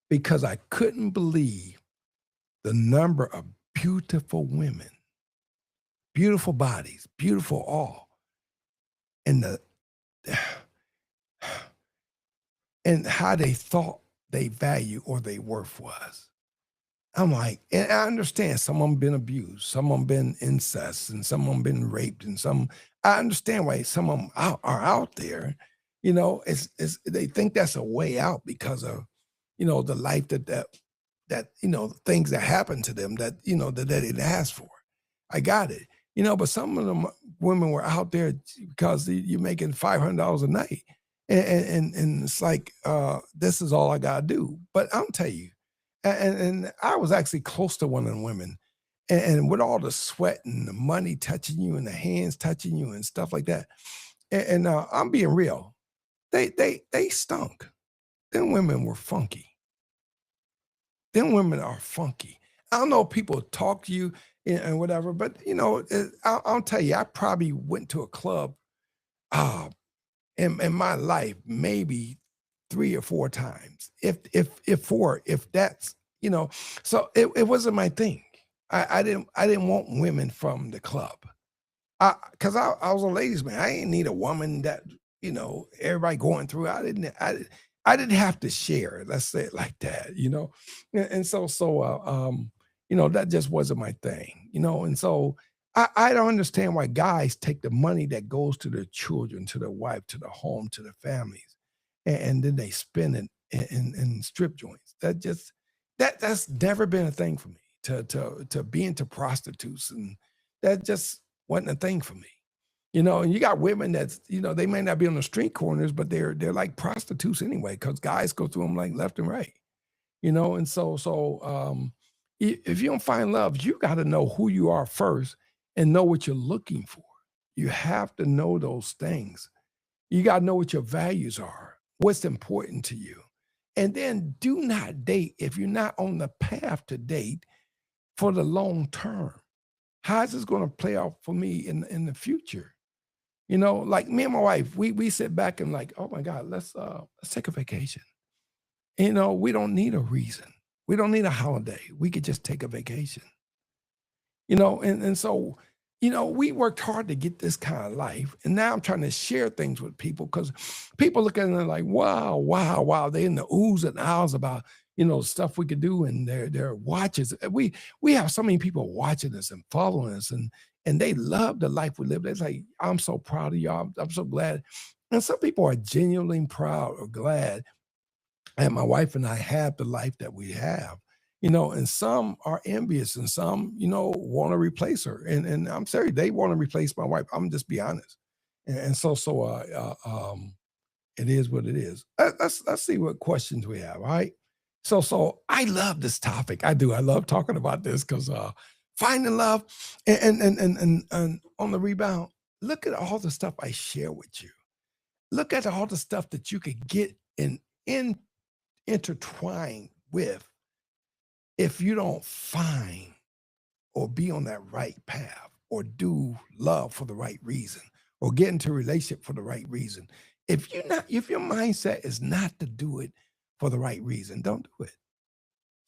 Because I couldn't believe the number of beautiful women, beautiful bodies, beautiful all, and the and how they thought they value or they worth was. I'm like, and I understand some of them been abused, some of them been incest, and some of them been raped, and some. I understand why some of them are out there. It's they think that's a way out because of, the life that things that happen to them that that they didn't ask for. I got it, but some of them women were out there because you're making $500 a night, and it's like this is all I gotta do. But I'm tell you, and I was actually close to one of the women, and with all the sweat and the money touching you and the hands touching you and stuff like that, and I'm being real, they stunk. Them women were funky. Them women are funky. I don't know if people talk to you and whatever, but I'll tell you, I probably went to a club uh, in my life maybe 3 or 4 times, if four, if that's So it wasn't my thing. I didn't want women from the club. Because I was a ladies man. I didn't need a woman that everybody going through. I didn't have to share. Let's say it like that. And so that just wasn't my thing. And so I don't understand why guys take the money that goes to their children, to their wife, to the home, to their families, and then they spend it in strip joints. That's never been a thing for me. To be into prostitutes, and that just wasn't a thing for me. And you got women that's, they may not be on the street corners, but they're like prostitutes anyway, because guys go through them like left and right. And if you don't find love, you got to know who you are first and know what you're looking for. You have to know those things. You got to know what your values are, what's important to you. And then do not date if you're not on the path to date for the long term. How is this going to play out for me in the future? Like me and my wife, we sit back and like, oh my God, let's take a vacation. We don't need a reason. We don't need a holiday. We could just take a vacation. And so we worked hard to get this kind of life. And now I'm trying to share things with people because people look at it and they're like, wow, wow, wow. They're in the oohs and ahs about, stuff we could do, and their watches. We have so many people watching us and following us, and they love the life we live. They're like, I'm so proud of y'all. I'm so glad. And some people are genuinely proud or glad that my wife and I have the life that we have. And some are envious, and some, want to replace her. And I'm sorry, they want to replace my wife. I'm just be honest. And it is what it is. Let's see what questions we have. All right. So I love this topic. I do. I love talking about this because finding love and on the rebound. Look at all the stuff I share with you. Look at all the stuff that you could get in intertwined with if you don't find or be on that right path or do love for the right reason or get into a relationship for the right reason. If your mindset is not to do it for the right reason, don't do it.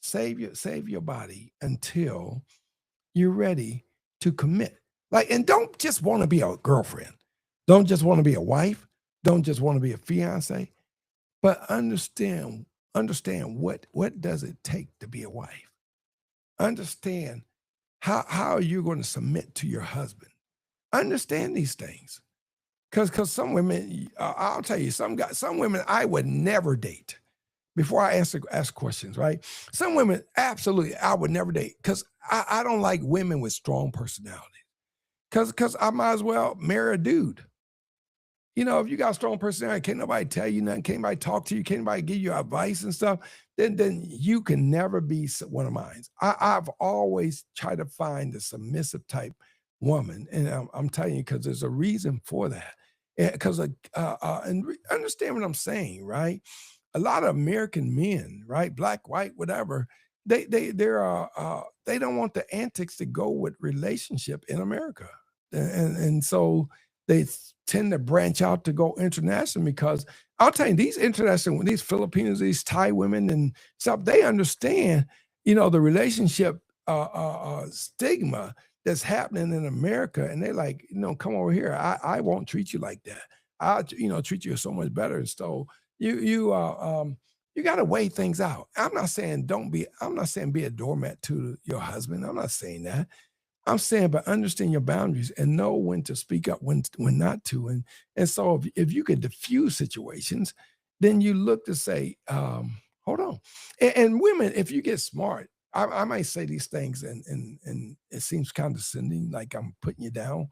Save your body until you're ready to commit. And don't just want to be a girlfriend. Don't just want to be a wife. Don't just want to be a fiance. But understand what does it take to be a wife. Understand how are you going to submit to your husband. Understand these things. Because some women, I'll tell you, some women I would never date. Before I ask questions, right? Some women, absolutely, I would never date because I don't like women with strong personality. Because I might as well marry a dude. If you got a strong personality, can't nobody tell you nothing, can't nobody talk to you, can't nobody give you advice and stuff, then you can never be one of mine. I've always tried to find the submissive type woman, and I'm telling you, because there's a reason for that. Because understand what I'm saying, right? A lot of American men, right, black, white, whatever, they don't want the antics to go with relationship in America, and so they tend to branch out to go international because I'll tell you, these Filipinos, these Thai women and stuff, they understand, the relationship stigma that's happening in America, and they're like, come over here. I won't treat you like that. I'll, treat you so much better. So you got to weigh things out. I'm not saying be a doormat to your husband. I'm not saying that. I'm saying, but understand your boundaries and know when to speak up, when not to. And so if you could diffuse situations, then you look to say, hold on. And women, if you get smart, I might say these things and it seems condescending, like I'm putting you down.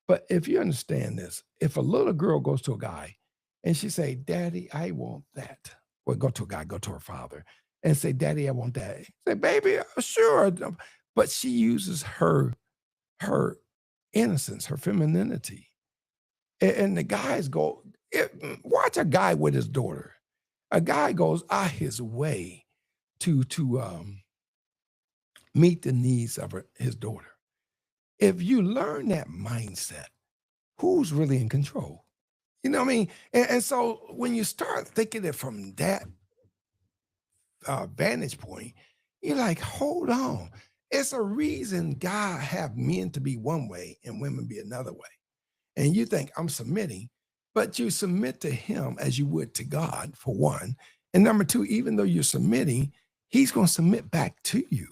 But if you understand this, if a little girl goes to a guy and she say, Daddy, I want that. Well, go to a guy, go to her father and say, Daddy, I want that. Say, baby, sure. But she uses her innocence, her femininity. And the guys watch a guy with his daughter. A guy goes out his way to meet the needs of his daughter. If you learn that mindset, who's really in control? You know what I mean? And so when you start thinking it from that vantage point, you're like, hold on. It's a reason God have men to be one way and women be another way. And you think I'm submitting, but you submit to him as you would to God, for one. And number two, even though you're submitting, he's going to submit back to you.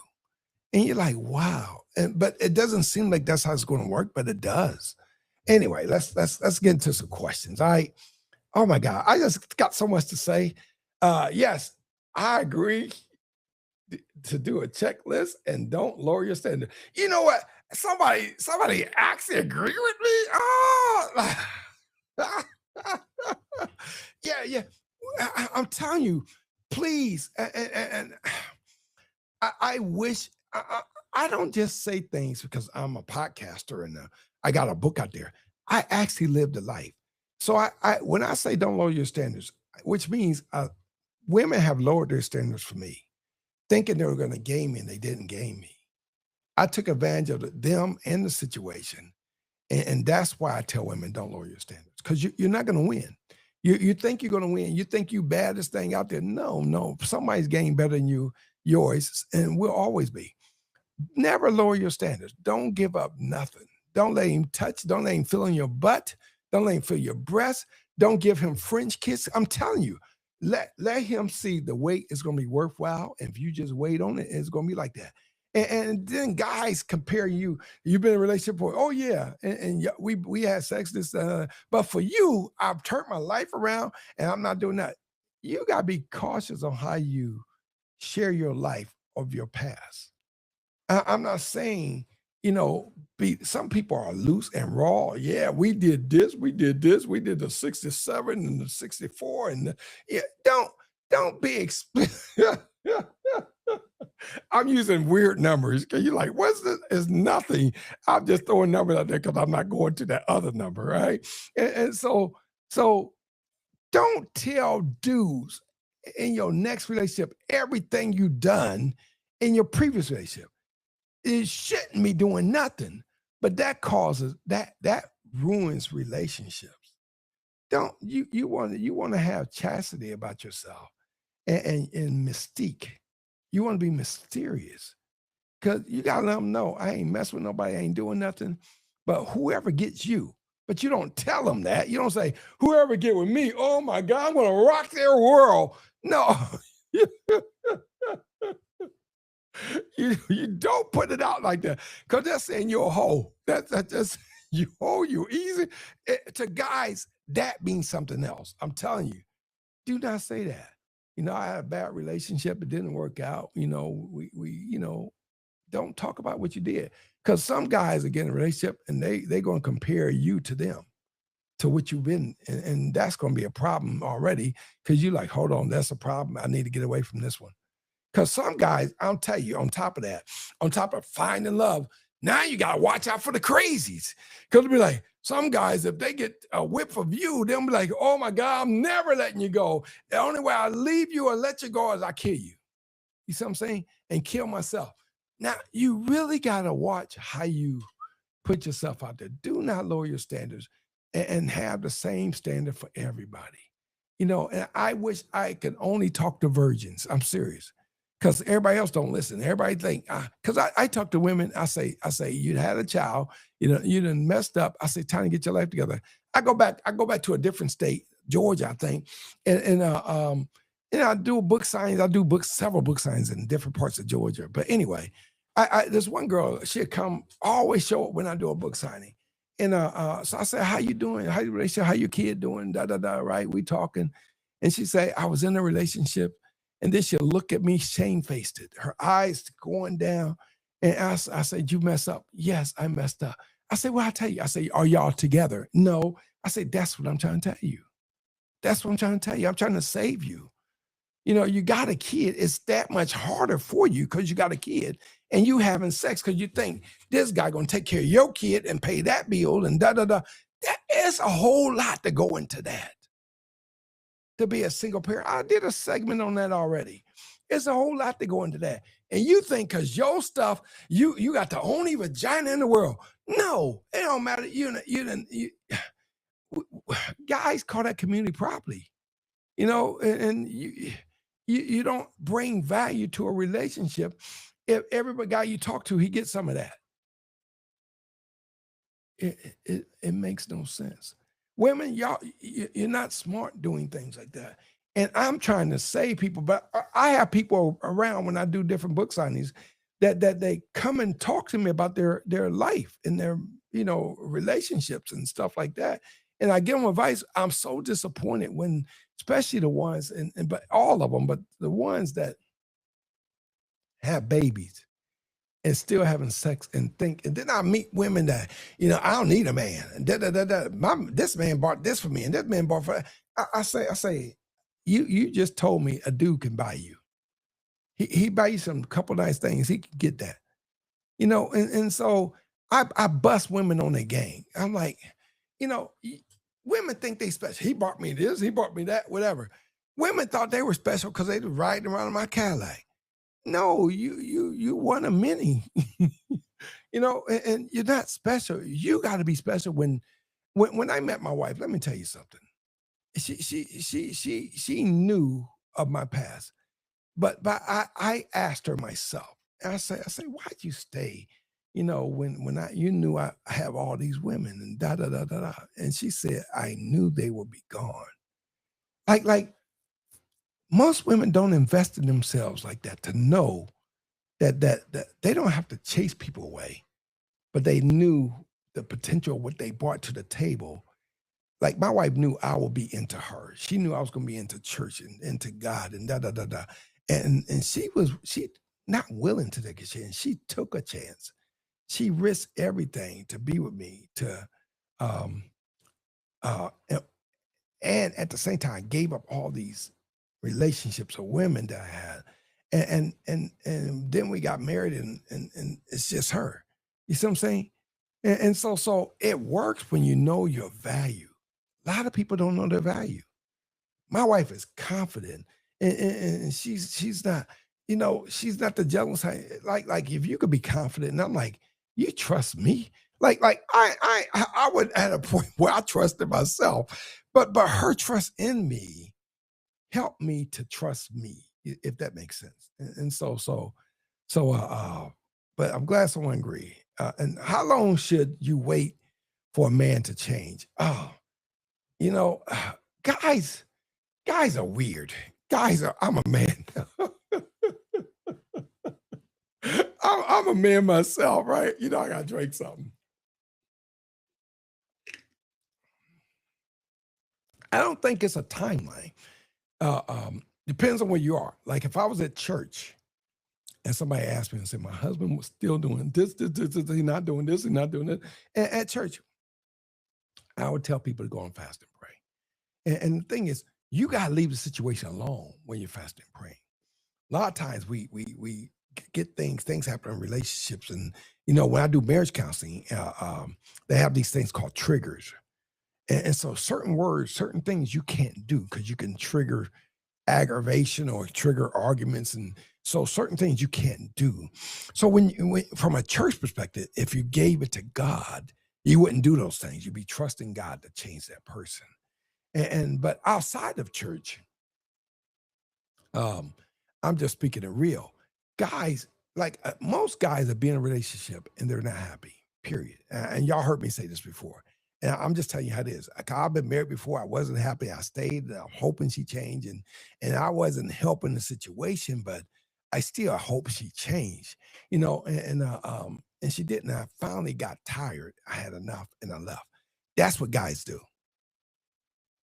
And you're like, wow. But it doesn't seem like that's how it's going to work, but it does. Anyway, let's get into some questions. All right. Oh my God. I just got so much to say. Yes, I agree to do a checklist and don't lower your standard. You know what? Somebody actually agree with me. Oh, yeah. I'm telling you, please. And I wish I don't just say things because I'm a podcaster and I got a book out there. I actually lived a life. So I when I say don't lower your standards, which means women have lowered their standards for me, thinking they were going to game me, and they didn't game me. I took advantage of them and the situation. And that's why I tell women don't lower your standards, because you're not going to win. You think you're going to win. You think you baddest thing out there. No. Somebody's game better than you, yours, and will always be. Never lower your standards. Don't give up nothing. Don't let him touch. Don't let him feel in your butt. Don't let him feel your breast. Don't give him French kiss. I'm telling you, let him see the wait is going to be worthwhile. And if you just wait on it, it's going to be like that. And then guys compare you. You've been in a relationship for, oh yeah, and we had sex this, but for you, I've turned my life around and I'm not doing that. You got to be cautious on how you share your life of your past. I'm not saying, some people are loose and raw. Yeah, we did this, we did this, we did the 67 and the 64, and yeah, don't be explicit. I'm using weird numbers because you're like, what's this? It's nothing. I'm just throwing numbers out there because I'm not going to that other number, right? And so don't tell dudes in your next relationship everything you've done in your previous relationship. It shouldn't be doing nothing, but that causes that ruins relationships. Don't you want to have chastity about yourself and mystique. You want to be mysterious, because you gotta let them know I ain't messing with nobody, I ain't doing nothing. But whoever gets you, but you don't tell them that. You don't say, whoever get with me, oh my God, I'm gonna rock their world. No. You don't put it out like that, because that's saying you're a hoe. That's you hoe, you easy. To guys, that means something else. I'm telling you, do not say that. I had a bad relationship. It didn't work out. We don't talk about what you did, because some guys are getting a relationship and they're going to compare you to them. to what you've been, and that's going to be a problem already because you're like, hold on, that's a problem. I need to get away from this one. Because some guys, I'll tell you, on top of that, on top of finding love, now you got to watch out for the crazies. Because it'll be like, some guys, if they get a whiff of you, they'll be like, oh my God, I'm never letting you go. The only way I leave you or let you go is I kill you. You see what I'm saying? And kill myself. Now, you really got to watch how you put yourself out there. Do not lower your standards and have the same standard for everybody. You know, and I wish I could only talk to virgins. I'm serious. Because everybody else don't listen. Everybody think, because I talk to women, I say, you had a child, you done messed up. I say, time to get your life together. I go back to a different state, Georgia, I think. And I do book signings. I do several book signings in different parts of Georgia. But anyway, there's one girl, she'd come, always show up when I do a book signing. And so I said, how you doing? How your relationship? How your kid doing? Right? We talking. And she say, I was in a relationship. And then she'll look at me shamefaced, her eyes going down. And I said, you mess up. Yes, I messed up. I said, well, I'll tell you. I say, are y'all together? No. I said, that's what I'm trying to tell you. That's what I'm trying to tell you. I'm trying to save you. You know, you got a kid. It's that much harder for you because you got a kid and you having sex because you think this guy going to take care of your kid and pay that bill and That is a whole lot to go into that. To be a single parent. I did a segment on that already. It's a whole lot to go into that. And you think because your stuff, you got the only vagina in the world. No, it don't matter. Guys call that community property, and you don't bring value to a relationship. If every guy you talk to, he gets some of that. It makes no sense. Women, you're not smart doing things like that. And I'm trying to save people, but I have people around when I do different book signings that they come and talk to me about their life and their, relationships and stuff like that. And I give them advice. I'm so disappointed when, especially the ones, but all of them, but the ones that have babies and still having sex and then I meet women that, I don't need a man. And this man bought this for me and this man bought for I say, you just told me a dude can buy you. He buy you some couple nice things. He can get that. And so I bust women on their game. I'm like, women think they special. He bought me this, he bought me that, whatever. Women thought they were special because they was riding around in my Cadillac. No, you one of many, and you're not special. You got to be special. When I met my wife, let me tell you something. She knew of my past, but I asked her myself. And I say, why'd you stay? When you knew I have all these women and and she said, I knew they would be gone. Like. Most women don't invest in themselves like that to know that they don't have to chase people away, but they knew the potential of what they brought to the table. Like my wife knew I would be into her. She knew I was going to be into church and into God and And she not willing to take a chance. She took a chance. She risked everything to be with me and at the same time gave up all these relationships of women that I had. And then we got married and it's just her. You see what I'm saying? And so it works when you know your value. A lot of people don't know their value. My wife is confident and she's not, she's not the jealous. Like if you could be confident and I'm like, you trust me? Like I would at a point where I trusted myself, but her trust in me help me to trust me, if that makes sense. But I'm glad someone agreed. And how long should you wait for a man to change? Guys are weird. I'm a man. I'm a man myself, right? I gotta drink something. I don't think it's a timeline. Depends on where you are. Like if I was at church and somebody asked me and said, my husband was still doing this, he's not doing this, he's not doing this. And at church, I would tell people to go and fast and pray. And the thing is, you got to leave the situation alone when you're fasting and praying. A lot of times we get things happen in relationships, and when I do marriage counseling, they have these things called triggers, and so certain words, certain things you can't do because you can trigger aggravation or trigger arguments, and so certain things you can't do. So when from a church perspective, if you gave it to God, you wouldn't do those things. You'd be trusting God to change that person. And but outside of church, um, I'm just speaking it real. Guys, like most guys that be in a relationship and they're not happy, period. And y'all heard me say this before. And I'm just telling you how it is. Like, I've been married before. I wasn't happy. I stayed. I'm hoping she changed. And I wasn't helping the situation, but I still hope she changed. And she didn't. I finally got tired. I had enough and I left. That's what guys do.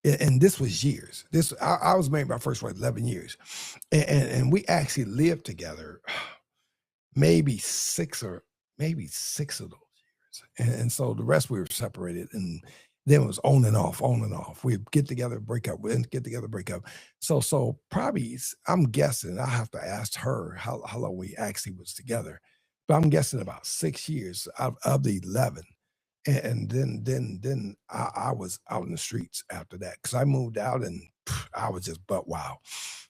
And this was years. I was married my first wife 11 years, and we actually lived together maybe six of those years, and so the rest we were separated, and then it was on and off, on and off. We'd get together, break up, and get together, break up. So probably I'm guessing I have to ask her how long we actually was together, but I'm guessing about 6 years of the 11. And then I was out in the streets after that because I moved out and I was just butt wow.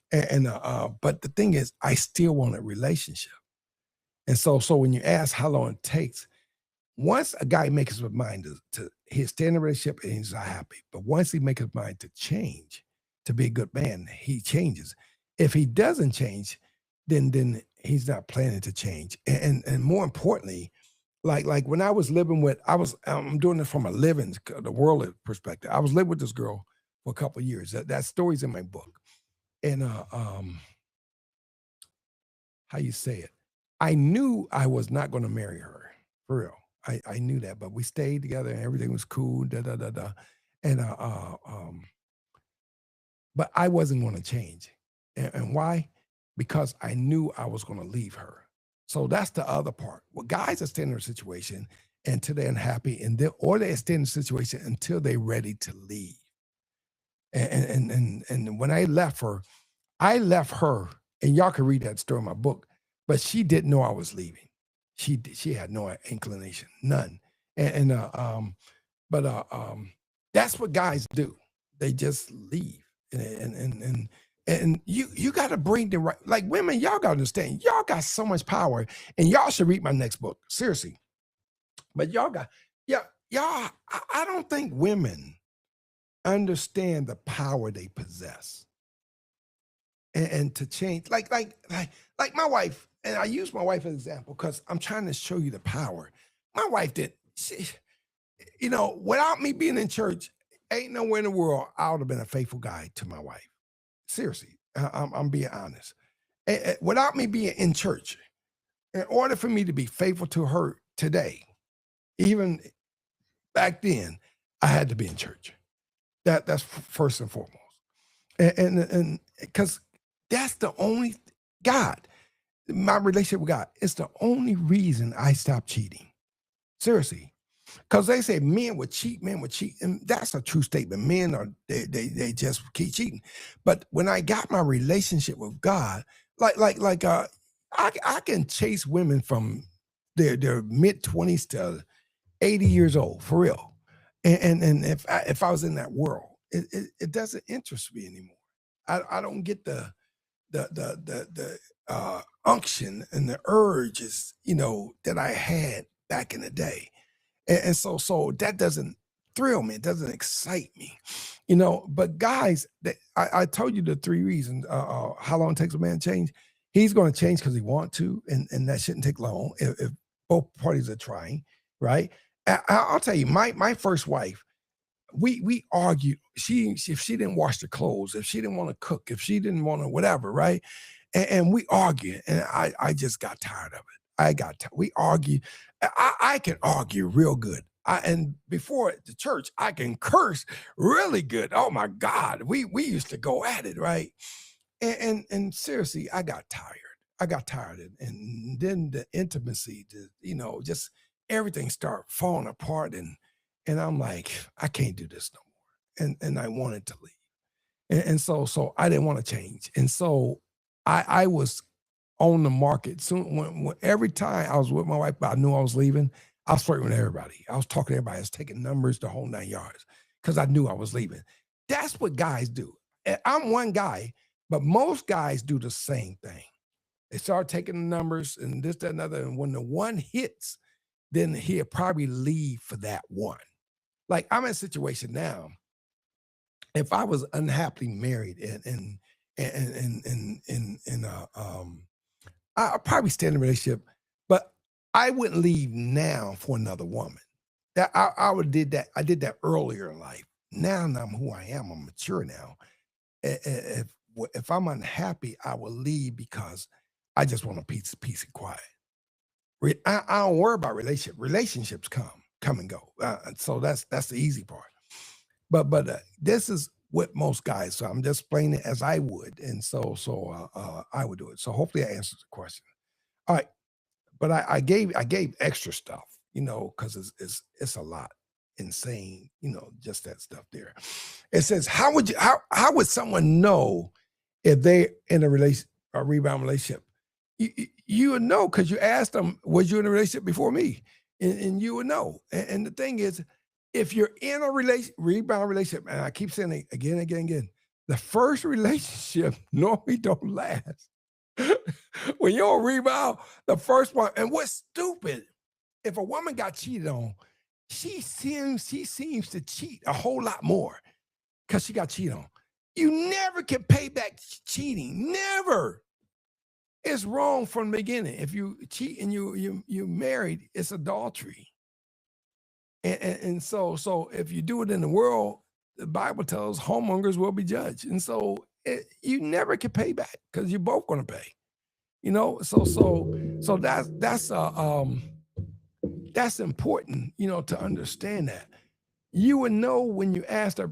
But the thing is, I still want a relationship. And so when you ask how long it takes, once a guy makes his mind to he's stay in a relationship and he's not happy, but once he makes his mind to change, to be a good man, he changes. If he doesn't change, then he's not planning to change. And more importantly, like when I was living with, I'm doing this from the worldly perspective. I was living with this girl for a couple of years. That story's in my book. And how you say it? I knew I was not going to marry her for real. I knew that, but we stayed together and everything was cool. Da da da da. And but I wasn't going to change. And why? Because I knew I was going to leave her. So that's the other part. Well, guys are staying in a situation until they're unhappy, or they stay in a situation until they're ready to leave. And when I left her, and y'all can read that story in my book, but she didn't know I was leaving. She had no inclination, none. But that's what guys do. They just leave. And you got to bring the right, like women, y'all got to understand, y'all got so much power, and y'all should read my next book, seriously. But y'all, I don't think women understand the power they possess, and to change, like my wife, and I use my wife as an example because I'm trying to show you the power. My wife without me being in church, ain't nowhere in the world I would have been a faithful guy to my wife. Seriously, I'm being honest. Without me being in church, in order for me to be faithful to her today, even back then, I had to be in church. That's first and foremost, and because that's the only God, my relationship with God is the only reason I stopped cheating. Seriously. Because they say men would cheat, and that's a true statement. Men they just keep cheating. But when I got my relationship with God, I can chase women from their mid-20s to 80 years old, for real. And if I was in that world, it doesn't interest me anymore. I don't get the unction and the urges, that I had back in the day. And so that doesn't thrill me. It doesn't excite me, But guys, I told you the three reasons how long it takes a man to change. He's going to change because he wants to, and that shouldn't take long if both parties are trying, right? I'll tell you, my first wife, we argued. If she didn't wash the clothes, if she didn't want to cook, if she didn't want to whatever, right? And we argued, and I just got tired of it. We argued. I can argue real good. And before the church, I can curse really good. Oh my God, we used to go at it, right? And seriously, I got tired. And then the intimacy, just everything started falling apart, And I'm like, I can't do this no more. And I wanted to leave. And so I didn't want to change. And so I was on the market. Soon when every time I was with my wife, but I knew I was leaving, I was flirting with everybody. I was talking to everybody. I was taking numbers the whole 9 yards because I knew I was leaving. That's what guys do. And I'm one guy, but most guys do the same thing. They start taking the numbers and this, that, and other. And when the one hits, then he'll probably leave for that one. Like I'm in a situation now. If I was unhappily married and I'd probably stay in a relationship, but I wouldn't leave now for another woman. That I would did that. I did that earlier in life. Now I'm who I am. I'm mature now. If I'm unhappy, I will leave because I just want a peace and quiet. I don't worry about relationships. Relationships come and go. So that's the easy part. But this is what most guys. So I'm just explaining it as I would, and so I would do it. So hopefully I answered the question. All right, but I gave extra stuff, because it's a lot, insane, just that stuff there. It says, how would someone know if they in a rebound relationship? You would know because you asked them, was you in a relationship before me? And you would know. And the thing is, if you're in a rebound relationship, and I keep saying it again, the first relationship normally don't last. When you're on rebound, the first one, and what's stupid, if a woman got cheated on, she seems to cheat a whole lot more because she got cheated on. You never can pay back cheating. Never. It's wrong from the beginning. If you cheat and you married, it's adultery. And so if you do it in the world, the Bible tells homemongers will be judged. And so you never can pay back because you're both going to pay. So that's important, to understand that. You would know when you ask that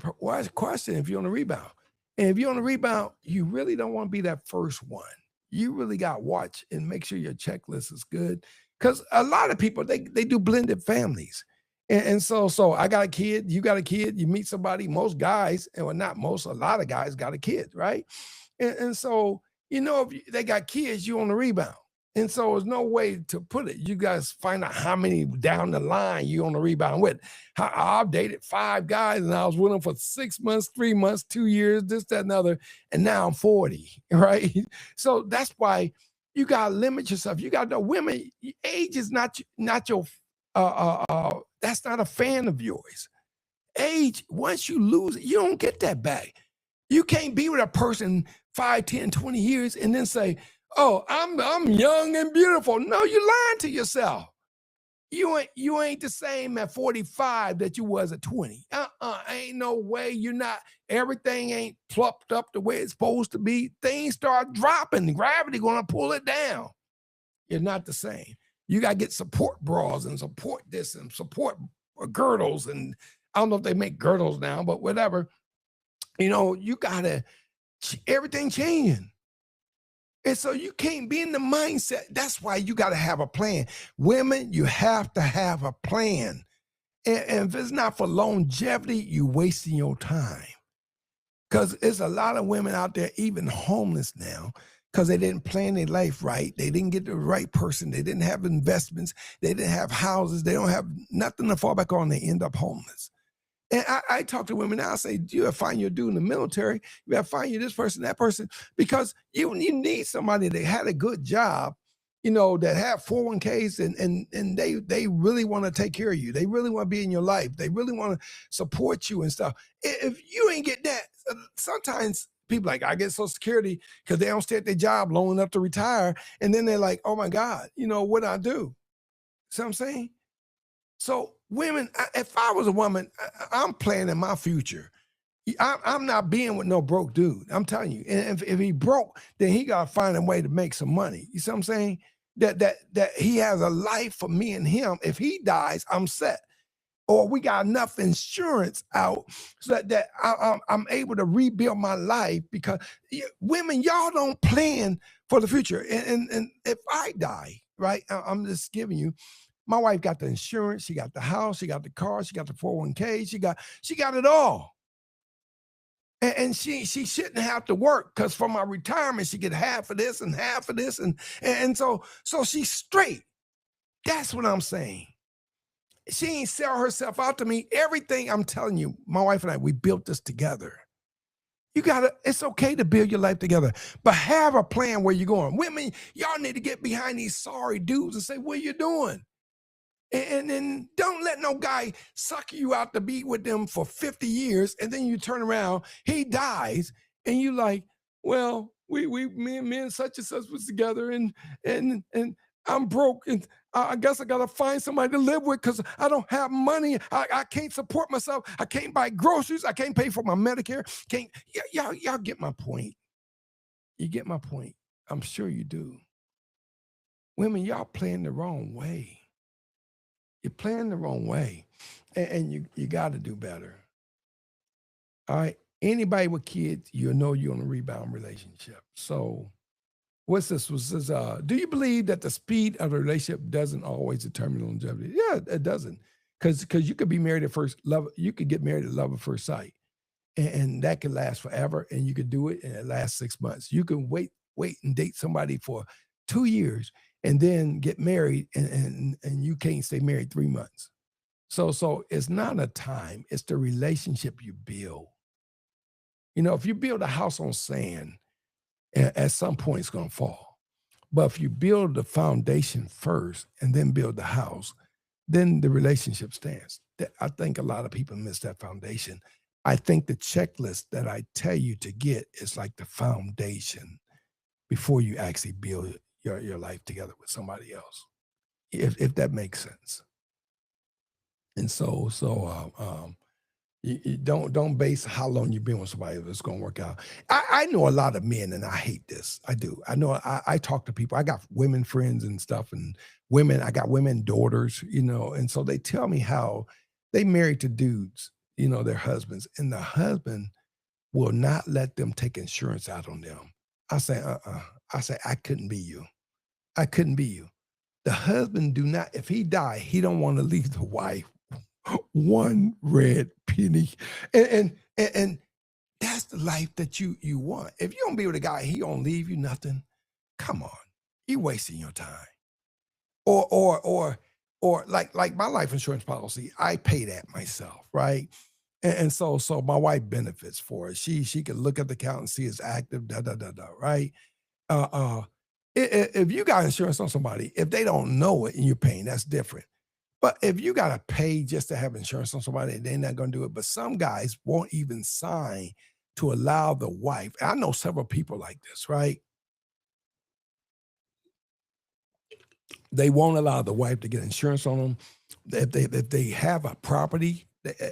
question if you're on a rebound. And if you're on a rebound, you really don't want to be that first one. You really got to watch and make sure your checklist is good. Because a lot of people, they do blended families. And so I got a kid, you got a kid, you meet somebody, most guys, and well, not most, a lot of guys got a kid, right? And so, if they got kids, you on the rebound. And so there's no way to put it. You guys find out how many down the line you on the rebound with. I've dated 5 guys and I was with them for 6 months, 3 months, 2 years, this, that, and other. And now I'm 40, right? So that's why you got to limit yourself. You got to know women, age is not your, that's not a fan of yours. Age, once you lose it, you don't get that back. You can't be with a person 5, 10, 20 years and then say, oh, I'm young and beautiful. No, you're lying to yourself. You ain't the same at 45 that you was at 20. Ain't no way. You're not. Everything ain't plucked up the way it's supposed to be. Things start dropping. Gravity gonna pull it down. You're not the same. You gotta get support bras and support this and support girdles. And I don't know if they make girdles now, but whatever. You gotta, everything changing. And so you can't be in the mindset. That's why you got to have a plan. Women, you have to have a plan. And if it's not for longevity, you're wasting your time. Because there's a lot of women out there, even homeless now, because they didn't plan their life right. They didn't get the right person. They didn't have investments. They didn't have houses. They don't have nothing to fall back on. They end up homeless. And I talk to women now, I say, you have to find your dude in the military. You have to find you this person, that person, because you need somebody that had a good job, that have 401ks and they really want to take care of you. They really want to be in your life. They really want to support you and stuff. If you ain't get that, sometimes people like, I get Social Security because they don't stay at their job long enough to retire. And then they're like, oh my God, what do I do? See what I'm saying? So women, if I was a woman, I'm planning my future. I'm not being with no broke dude. I'm telling you. And if he broke, then he got to find a way to make some money. You see what I'm saying? That he has a life for me and him. If he dies, I'm set. Or we got enough insurance out so that I'm able to rebuild my life, because women, y'all don't plan for the future. And if I die, right, I'm just giving you, My wife got the insurance, she got the house, she got the car, she got the 401k, she got it all. And she shouldn't have to work because from my retirement, she get half of this and half of this. And so she's straight. That's what I'm saying. She ain't sell herself out to me. Everything I'm telling you, my wife and I, we built this together. It's okay to build your life together, but have a plan where you're going. Women, y'all need to get behind these sorry dudes and say, what are you doing? And don't let no guy suck you out to be with them for 50 years, and then you turn around, he dies, and you like, well, me and such and such was together, and I'm broke, and I guess I gotta find somebody to live with because I don't have money. I can't support myself. I can't buy groceries. I can't pay for my Medicare. Y'all get my point. You get my point. I'm sure you do. Women, y'all playing the wrong way. You're playing the wrong way, and you got to do better. All right. Anybody with kids, you know you're in a rebound relationship. So what's this? Do you believe that the speed of a relationship doesn't always determine longevity? Yeah, it doesn't. Because you could be married at first love, you could get married at love at first sight. And that could last forever, and you could do it and it lasts 6 months. You can wait and date somebody for 2 years and then get married and you can't stay married 3 months. So it's not a time, it's the relationship you build. You know, if you build a house on sand, at some point it's going to fall. But if you build the foundation first and then build the house, then the relationship stands. I think a lot of people miss that foundation. I think the checklist that I tell you to get is like the foundation before you actually build your life together with somebody else, if that makes sense. And you don't base how long you've been with somebody if it's going to work out. I know a lot of men, and I hate this. I do. I know I talk to people. I got women friends and stuff, and I got women daughters, you know, and so they tell me how they married to dudes, you know, their husbands, and the husband will not let them take insurance out on them. I say, I say, I couldn't be you. I couldn't be you. The husband do not, if he die, he don't want to leave the wife one red penny. And that's the life that you want. If you don't be with a guy, he don't leave you nothing. Come on. You wasting your time. Or like my life insurance policy, I pay that myself, right? And so my wife benefits for it. She can look at the account and see it's active, right? If you got insurance on somebody, if they don't know it and you're paying, that's different. But if you got to pay just to have insurance on somebody, they're not going to do it. But some guys won't even sign to allow the wife. I know several people like this, right? They won't allow the wife to get insurance on them. If they have a property,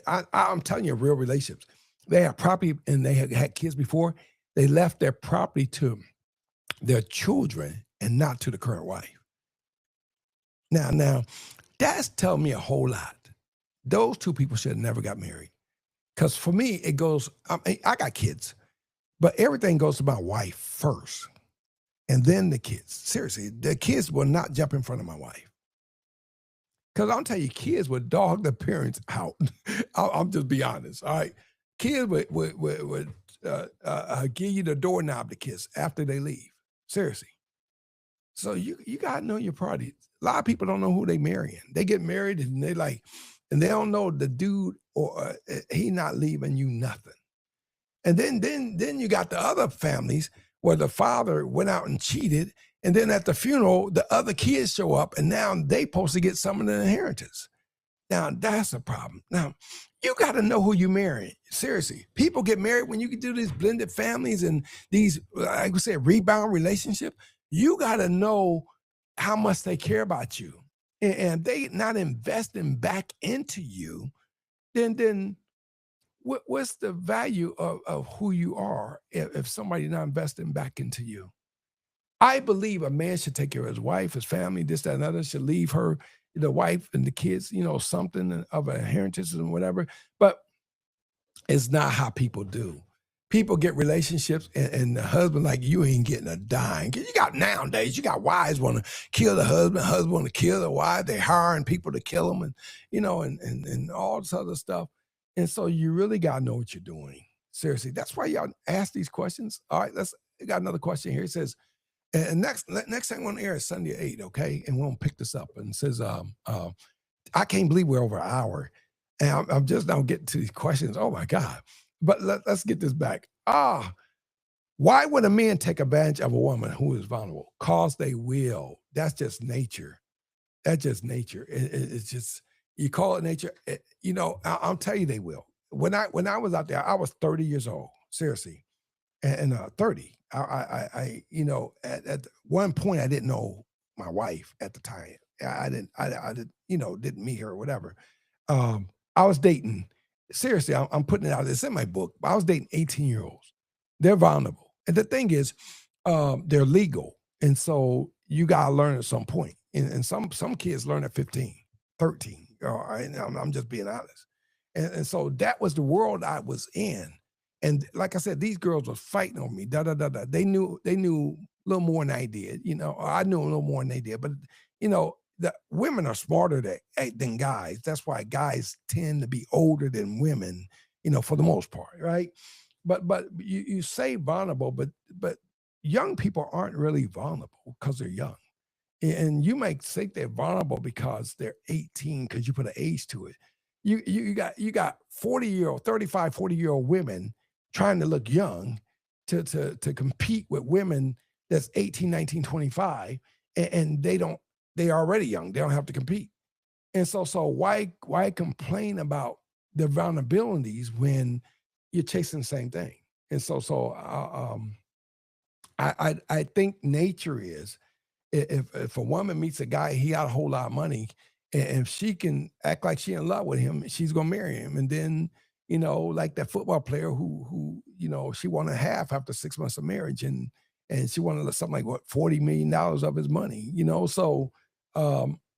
I'm telling you, real relationships. They have property and they had kids before. They left their property to their children and not to the current wife. Now, that's telling me a whole lot. Those two people should have never got married. Because for me, it goes, I got kids, but everything goes to my wife first and then the kids. Seriously, the kids will not jump in front of my wife. Because I'll tell you, kids would dog their parents out. I'll just be honest, all right? Kids would give you the doorknob to kiss after they leave. Seriously. So you got to know your party. A lot of people don't know who they marrying. They get married and they don't know the dude or he not leaving you nothing. And then you got the other families where the father went out and cheated, and then at the funeral, the other kids show up, and now they supposed to get some of the inheritance. Now, that's a problem. Now, you got to know who you marrying. Seriously. People get married when you can do these blended families and these, like we said, rebound relationship. You got to know how much they care about you. And they not investing back into you, then what's the value of who you are if somebody's not investing back into you? I believe a man should take care of his wife, his family, this, that, and other, should leave her, the wife and the kids, something of an inheritance and whatever. But it's not how people do. People get relationships and the husband like you ain't getting a dime. 'Cause you got nowadays, you got wives want to kill the husband want to kill the wife. They hiring people to kill them, and and all this other stuff. And so you really gotta know what you're doing. Seriously, that's why y'all ask these questions. All right, we got another question here. It says, and next thing on air is Sunday at 8, okay? And we'll pick this up. And it says, I can't believe we're over an hour. And I'm just now getting to these questions. Oh my God. But let's get this back. Why would a man take advantage of a woman who is vulnerable? Cause they will. That's just nature. That's just nature. It's just, you call it nature. I'll tell you they will. When I was out there, I was 30 years old. Seriously. And 30. At one point I didn't know my wife at the time. I didn't meet her or whatever. I was dating, seriously, I'm putting it out. It's in my book. I was dating 18-year-olds. They're vulnerable. And the thing is, they're legal. And so you got to learn at some point. And some kids learn at 15, 13. I'm just being honest. And so that was the world I was in. And like I said, these girls were fighting on me. They knew a little more than I did. Or I knew a little more than they did. But the women are smarter than guys. That's why guys tend to be older than women. For the most part, right? But you say vulnerable, but young people aren't really vulnerable because they're young. And you might think they're vulnerable because they're 18 because you put an age to it. You got 40-year-old, 35, 40-year-old women trying to look young to compete with women that's 18, 19, 25, and they're already young. They don't have to compete. And so why complain about their vulnerabilities when you're chasing the same thing? And I think nature is, if a woman meets a guy, he got a whole lot of money, and if she can act like she in love with him, she's gonna marry him. And then, like that football player who she wanted half after 6 months of marriage, and she wanted something like $40 million of his money. So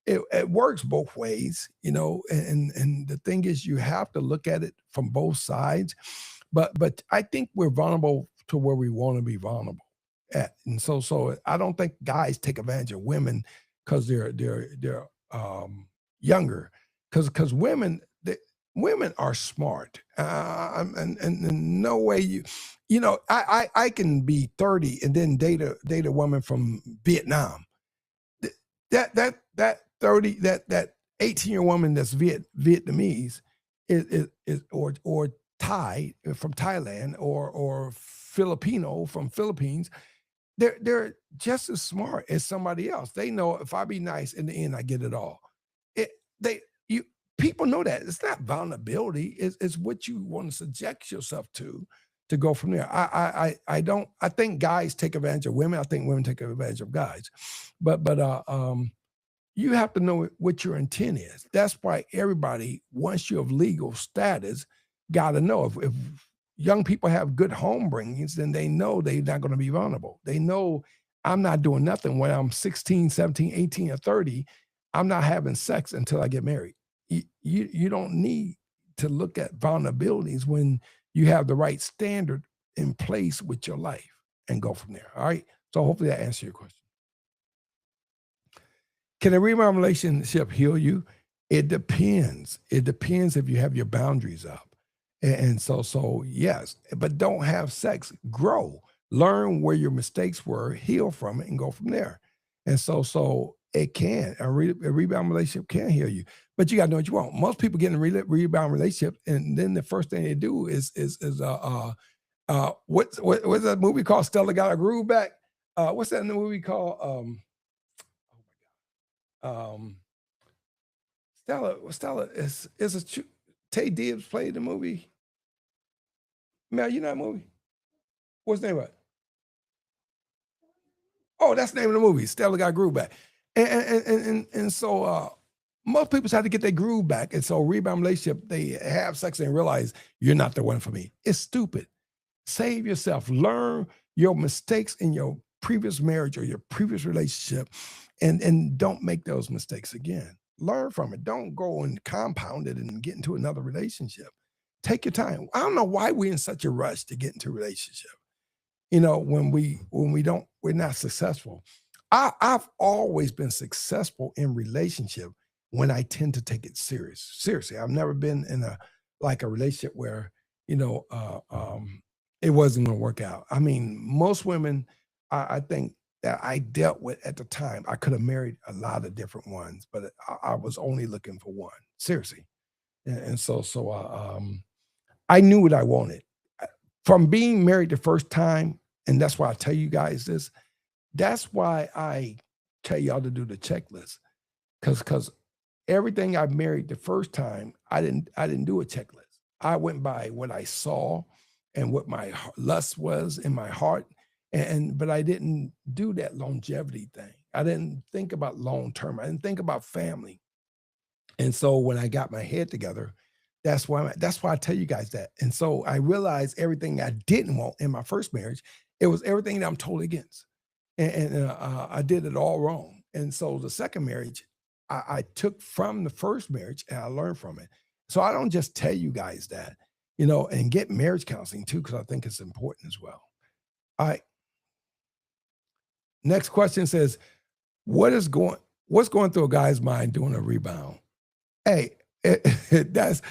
it works both ways, and the thing is, you have to look at it from both sides. But I think we're vulnerable to where we want to be vulnerable at. And so I don't think guys take advantage of women because they're younger, because women are smart. And no way I can be 30 and then date a woman from Vietnam. That 30 that 18-year woman that's Vietnamese is or Thai from Thailand or Filipino from Philippines. They're just as smart as somebody else. They know if I be nice, in the end I get it all. People know that it's not vulnerability. It's what you want to subject yourself to go from there. I think guys take advantage of women. I think women take advantage of guys. But you have to know what your intent is. That's why everybody, once you have legal status, got to know if young people have good home bringings, then they know they're not going to be vulnerable. They know I'm not doing nothing when I'm 16, 17, 18, or 30. I'm not having sex until I get married. You don't need to look at vulnerabilities when you have the right standard in place with your life and go from there. All right. So hopefully that answers your question. Can a rebound relationship heal you? It depends. It depends if you have your boundaries up. And so yes, but don't have sex. Grow. Learn where your mistakes were, heal from it, and go from there. And so it can. A rebound relationship can heal you. But you got to know what you want. Most people get in a rebound relationship, and then the first thing they do is what's that movie called? Stella Got a Groove Back. What's that movie called? Stella is a Tay Dibbs played the movie. Mel, you know that movie? What's the name of it? Oh, that's the name of the movie. Stella Got Groove Back. And so most people try to get their groove back. And so rebound relationship, they have sex and realize you're not the one for me. It's stupid. Save yourself. Learn your mistakes in your previous marriage or your previous relationship, and don't make those mistakes again. Learn from it. Don't go and compound it and get into another relationship. Take your time. I don't know why we're in such a rush to get into a relationship. When we're not successful. I've always been successful in relationship when I tend to take it seriously. I've never been in a relationship where you know uh, um, it wasn't going to work out. I mean, most women, I think that I dealt with at the time, I could have married a lot of different ones, but I was only looking for one. Seriously, and I knew what I wanted from being married the first time, and that's why I tell you guys this. That's why I tell y'all to do the checklist, because everything I married the first time, I didn't do a checklist. I went by what I saw and what my lust was in my heart, but I didn't do that longevity thing. I didn't think about long term. I didn't think about family. And so when I got my head together, that's why I tell you guys that. And so I realized everything I didn't want in my first marriage, it was everything that I'm totally against. And I did it all wrong. And so the second marriage, I took from the first marriage and I learned from it. So I don't just tell you guys that, and get marriage counseling too, because I think it's important as well. All right. Next question says, what's going through a guy's mind doing a rebound? Hey, that's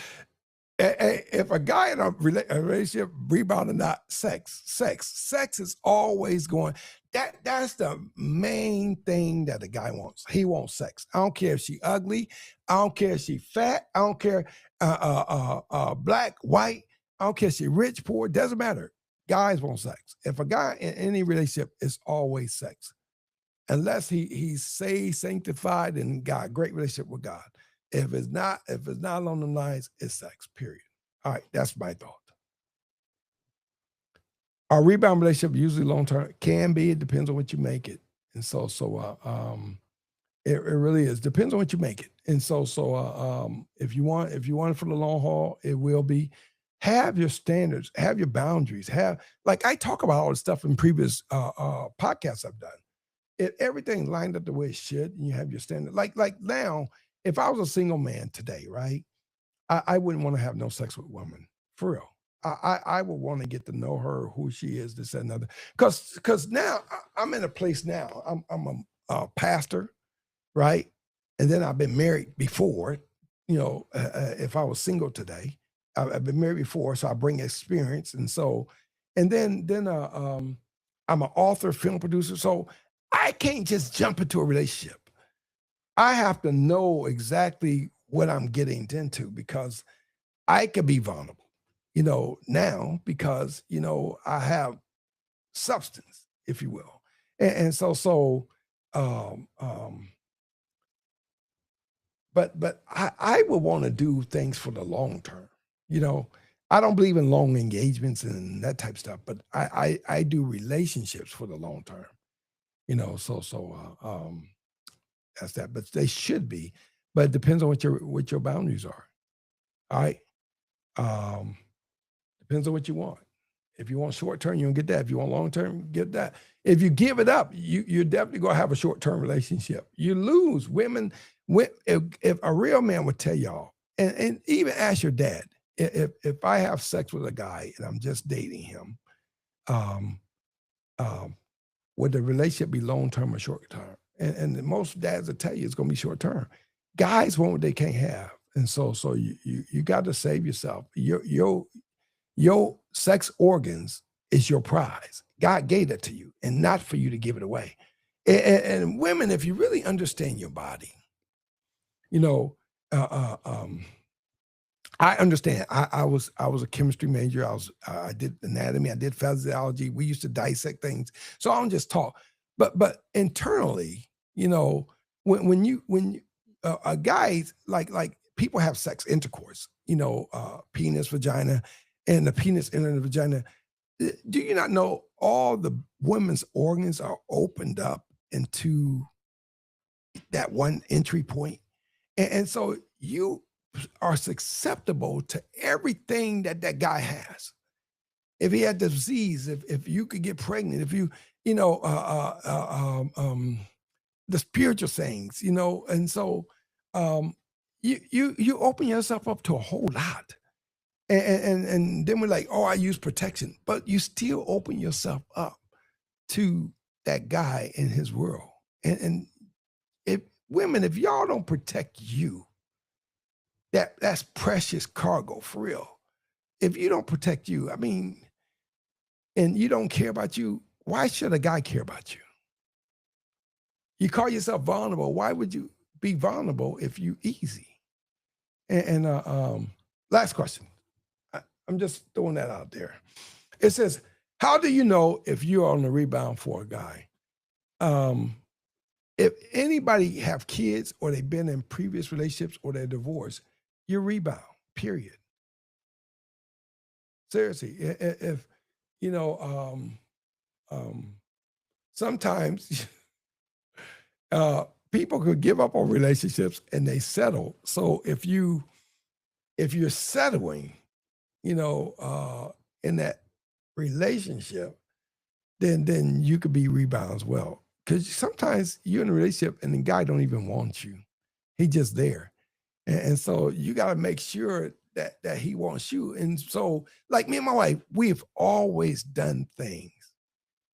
if a guy in a relationship rebound or not, sex is always going. That's the main thing that the guy wants. He wants sex. I don't care if she ugly. I don't care if she fat. I don't care black, white. I don't care if she rich, poor. Doesn't matter. Guys want sex. If a guy in any relationship, it's always sex, unless he's saved, sanctified, and got a great relationship with God. If it's not along the lines, it's sex, period. All right, that's my thought. Our rebound relationship usually long term can be. It depends on what you make it, and it really is. Depends on what you make it, and if you want it for the long haul, it will be. Have your standards, have your boundaries, have like I talk about all this stuff in previous podcasts I've done. If everything lined up the way it should, and you have your standard, like now, if I was a single man today, right, I wouldn't want to have no sex with a woman for real. I would want to get to know her, who she is, this and another. Because now I'm in a place now. I'm a pastor, right, and then I've been married before. If I was single today, I've been married before, so I bring experience, and then I'm an author, film producer, so I can't just jump into a relationship. I have to know exactly what I'm getting into because I could be vulnerable, now because, I have substance, if you will. Um, um, but I would want to do things for the long term. You know, I don't believe in long engagements and that type of stuff, but I do relationships for the long term. That's that. But they should be. But it depends on what your boundaries are. All right. Um, Depends on what you want. If you want short term, you don't get that. If you want long term, get that. If you give it up, you're definitely gonna have a short term relationship. You lose. Women, if a real man would tell y'all, and even ask your dad, if I have sex with a guy and I'm just dating him, um, um, would the relationship be long term or short term? And most dads will tell you it's gonna be short term. Guys want what they can't have, and so you got to save yourself. Your sex organs is your prize. God gave that to you, and not for you to give it away. And women, if you really understand your body, you know, uh, uh, um, I understand. I was a chemistry major. I did anatomy. I did physiology. We used to dissect things. So I don't just talk, but internally, when guys like people have sex intercourse, penis, vagina, and the penis entering the vagina. Do you not know all the women's organs are opened up into that one entry point? And so you are susceptible to everything that guy has. If he had disease, if you could get pregnant, if the spiritual things, and so um, you open yourself up to a whole lot. And then we're like, oh, I use protection, but you still open yourself up to that guy in his world. And if women, if y'all don't protect you, that's precious cargo for real. If you don't protect you, I mean, and you don't care about you, why should a guy care about you? You call yourself vulnerable. Why would you be vulnerable if you easy? And last question. I'm just throwing that out there. It says, how do you know if you're on the rebound for a guy? If anybody have kids or they've been in previous relationships or they're divorced, you rebound, period. Seriously, if you know, sometimes people could give up on relationships and they settle. So if you're settling, in that relationship, then you could be rebound as well. Because sometimes you're in a relationship and the guy don't even want you. He's just there. And so you got to make sure that he wants you. And so, like me and my wife, we've always done things.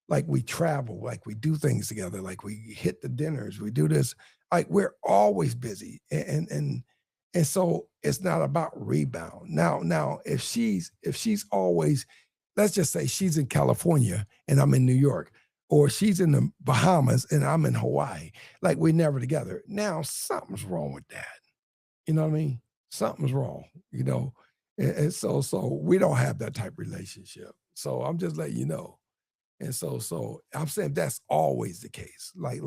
Like we travel, like we do things together, like we hit the dinners, we do this. Like we're always busy. And so it's not about rebound. Now if she's always, let's just say she's in California and I'm in New York, or she's in the Bahamas and I'm in Hawaii, like we're never together. Now something's wrong with that. You know what I mean? Something's wrong, And so we don't have that type of relationship. So I'm just letting you know. And so I'm saying that's always the case. Like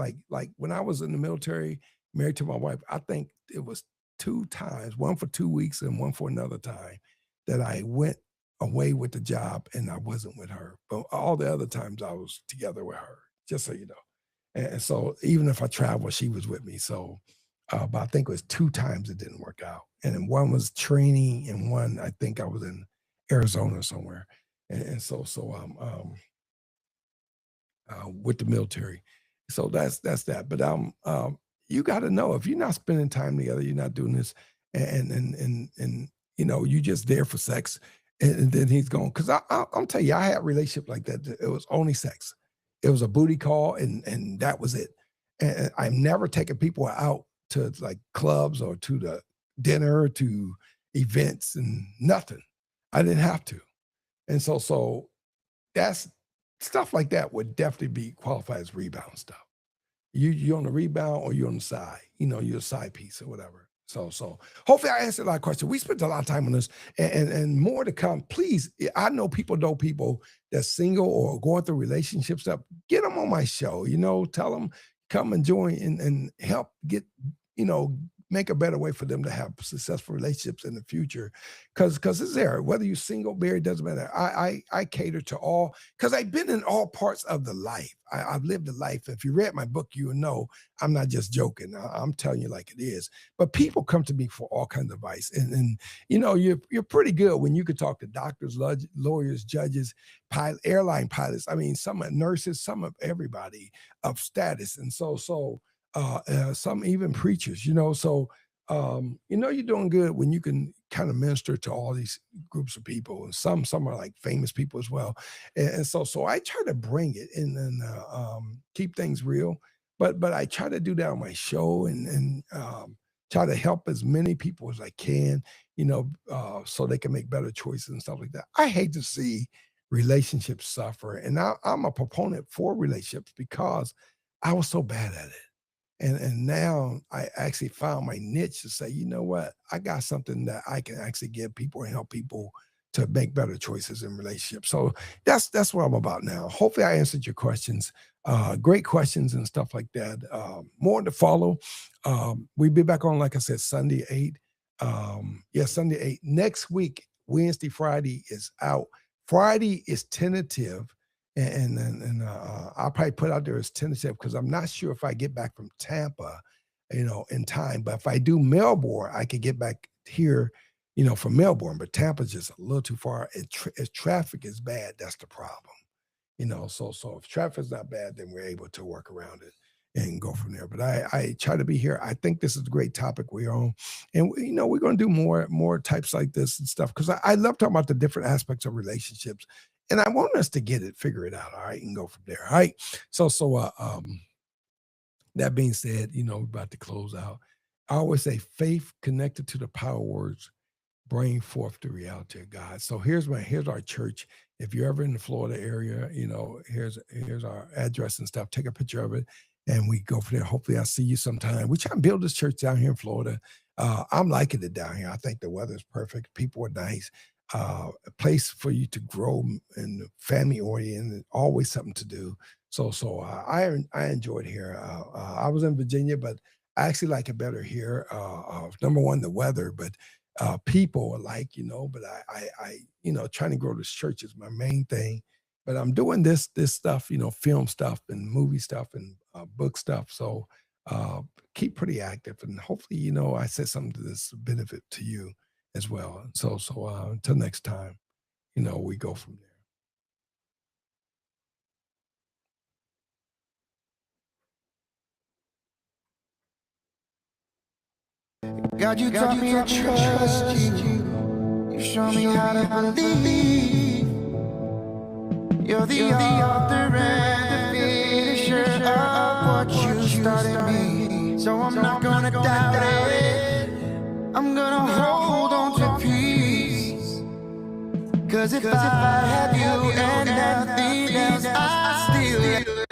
when I was in the military, married to my wife, I think it was 2 times, one for 2 weeks and one for another time, that I went away with the job and I wasn't with her. But all the other times I was together with her, just so you know. And so even if I traveled, she was with me. So, but I think it was 2 times it didn't work out. And then one was training, and one I think I was in Arizona somewhere. And so with the military. So that's that. But you got to know, if you're not spending time together, you're not doing this, and you just there for sex, and then he's going. Because I'll tell you, I had a relationship like that. It was only sex. It was a booty call, and that was it. And I've never taken people out to like clubs or to the dinner, to events, and nothing. I didn't have to. And so that's stuff like that would definitely be qualified as rebound stuff. You're on the rebound or you're on the side, you're a side piece or whatever. So hopefully I answered a lot of questions. We spent a lot of time on this, and more to come. Please, I know people that's single or going through relationship stuff. Get them on my show, tell them, come and join and help get, make a better way for them to have successful relationships in the future. Because it's there. Whether you're single, married, doesn't matter. I cater to all, because I've been in all parts of the life. I've lived a life. If you read my book, you know I'm not just joking. I'm telling you like it is. But people come to me for all kinds of advice. And you're pretty good when you could talk to doctors, lawyers, judges, airline pilots. I mean, some are nurses, some of everybody of status. And so some even preachers, so you're doing good when you can kind of minister to all these groups of people, and some are like famous people as well. And so I try to bring it and keep things real, but I try to do that on my show, and try to help as many people as I can, so they can make better choices and stuff like that. I hate to see relationships suffer, and I'm a proponent for relationships because I was so bad at it. And now I actually found my niche to say, you know what, I got something that I can actually give people and help people to make better choices in relationships. So that's what I'm about now. Hopefully I answered your questions. Great questions and stuff like that. More to follow. We'll be back on, like I said, Sunday 8. Sunday 8. Next week, Wednesday, Friday is out. Friday is tentative. And I'll probably put out there as tentative because I'm not sure if I get back from Tampa, in time. But if I do Melbourne, I could get back here, from Melbourne. But Tampa's just a little too far. If traffic is bad, that's the problem. So if traffic's not bad, then we're able to work around it. and go from there. But I try to be here. I think this is a great topic we're on, and we're going to do more types like this and stuff because I love talking about the different aspects of relationships, and I want us to figure it out, all right, and go from there, all right. So that being said, we're about to close out. I always say faith connected to the power words bring forth the reality of God. So here's our church. If you're ever in the Florida area, here's our address and stuff. Take a picture of it, and we go from there. Hopefully, I'll see you sometime. We try to build this church down here in Florida. I'm liking it down here. I think the weather's perfect. People are nice. A place for you to grow and family oriented. Always something to do. So I enjoyed here. I was in Virginia, but I actually like it better here. Number one, the weather, but people alike, but I trying to grow this church is my main thing. But I'm doing this stuff, film stuff and movie stuff and book stuff. So keep pretty active, and hopefully, I said something to this benefit to you as well. So until next time, we go from there. God, you taught me to trust you. You show me how to believe. You're the author and the finisher of what you started me. So I'm not gonna doubt it. I'm gonna hold on to peace. Cause if I have you and nothing else, I still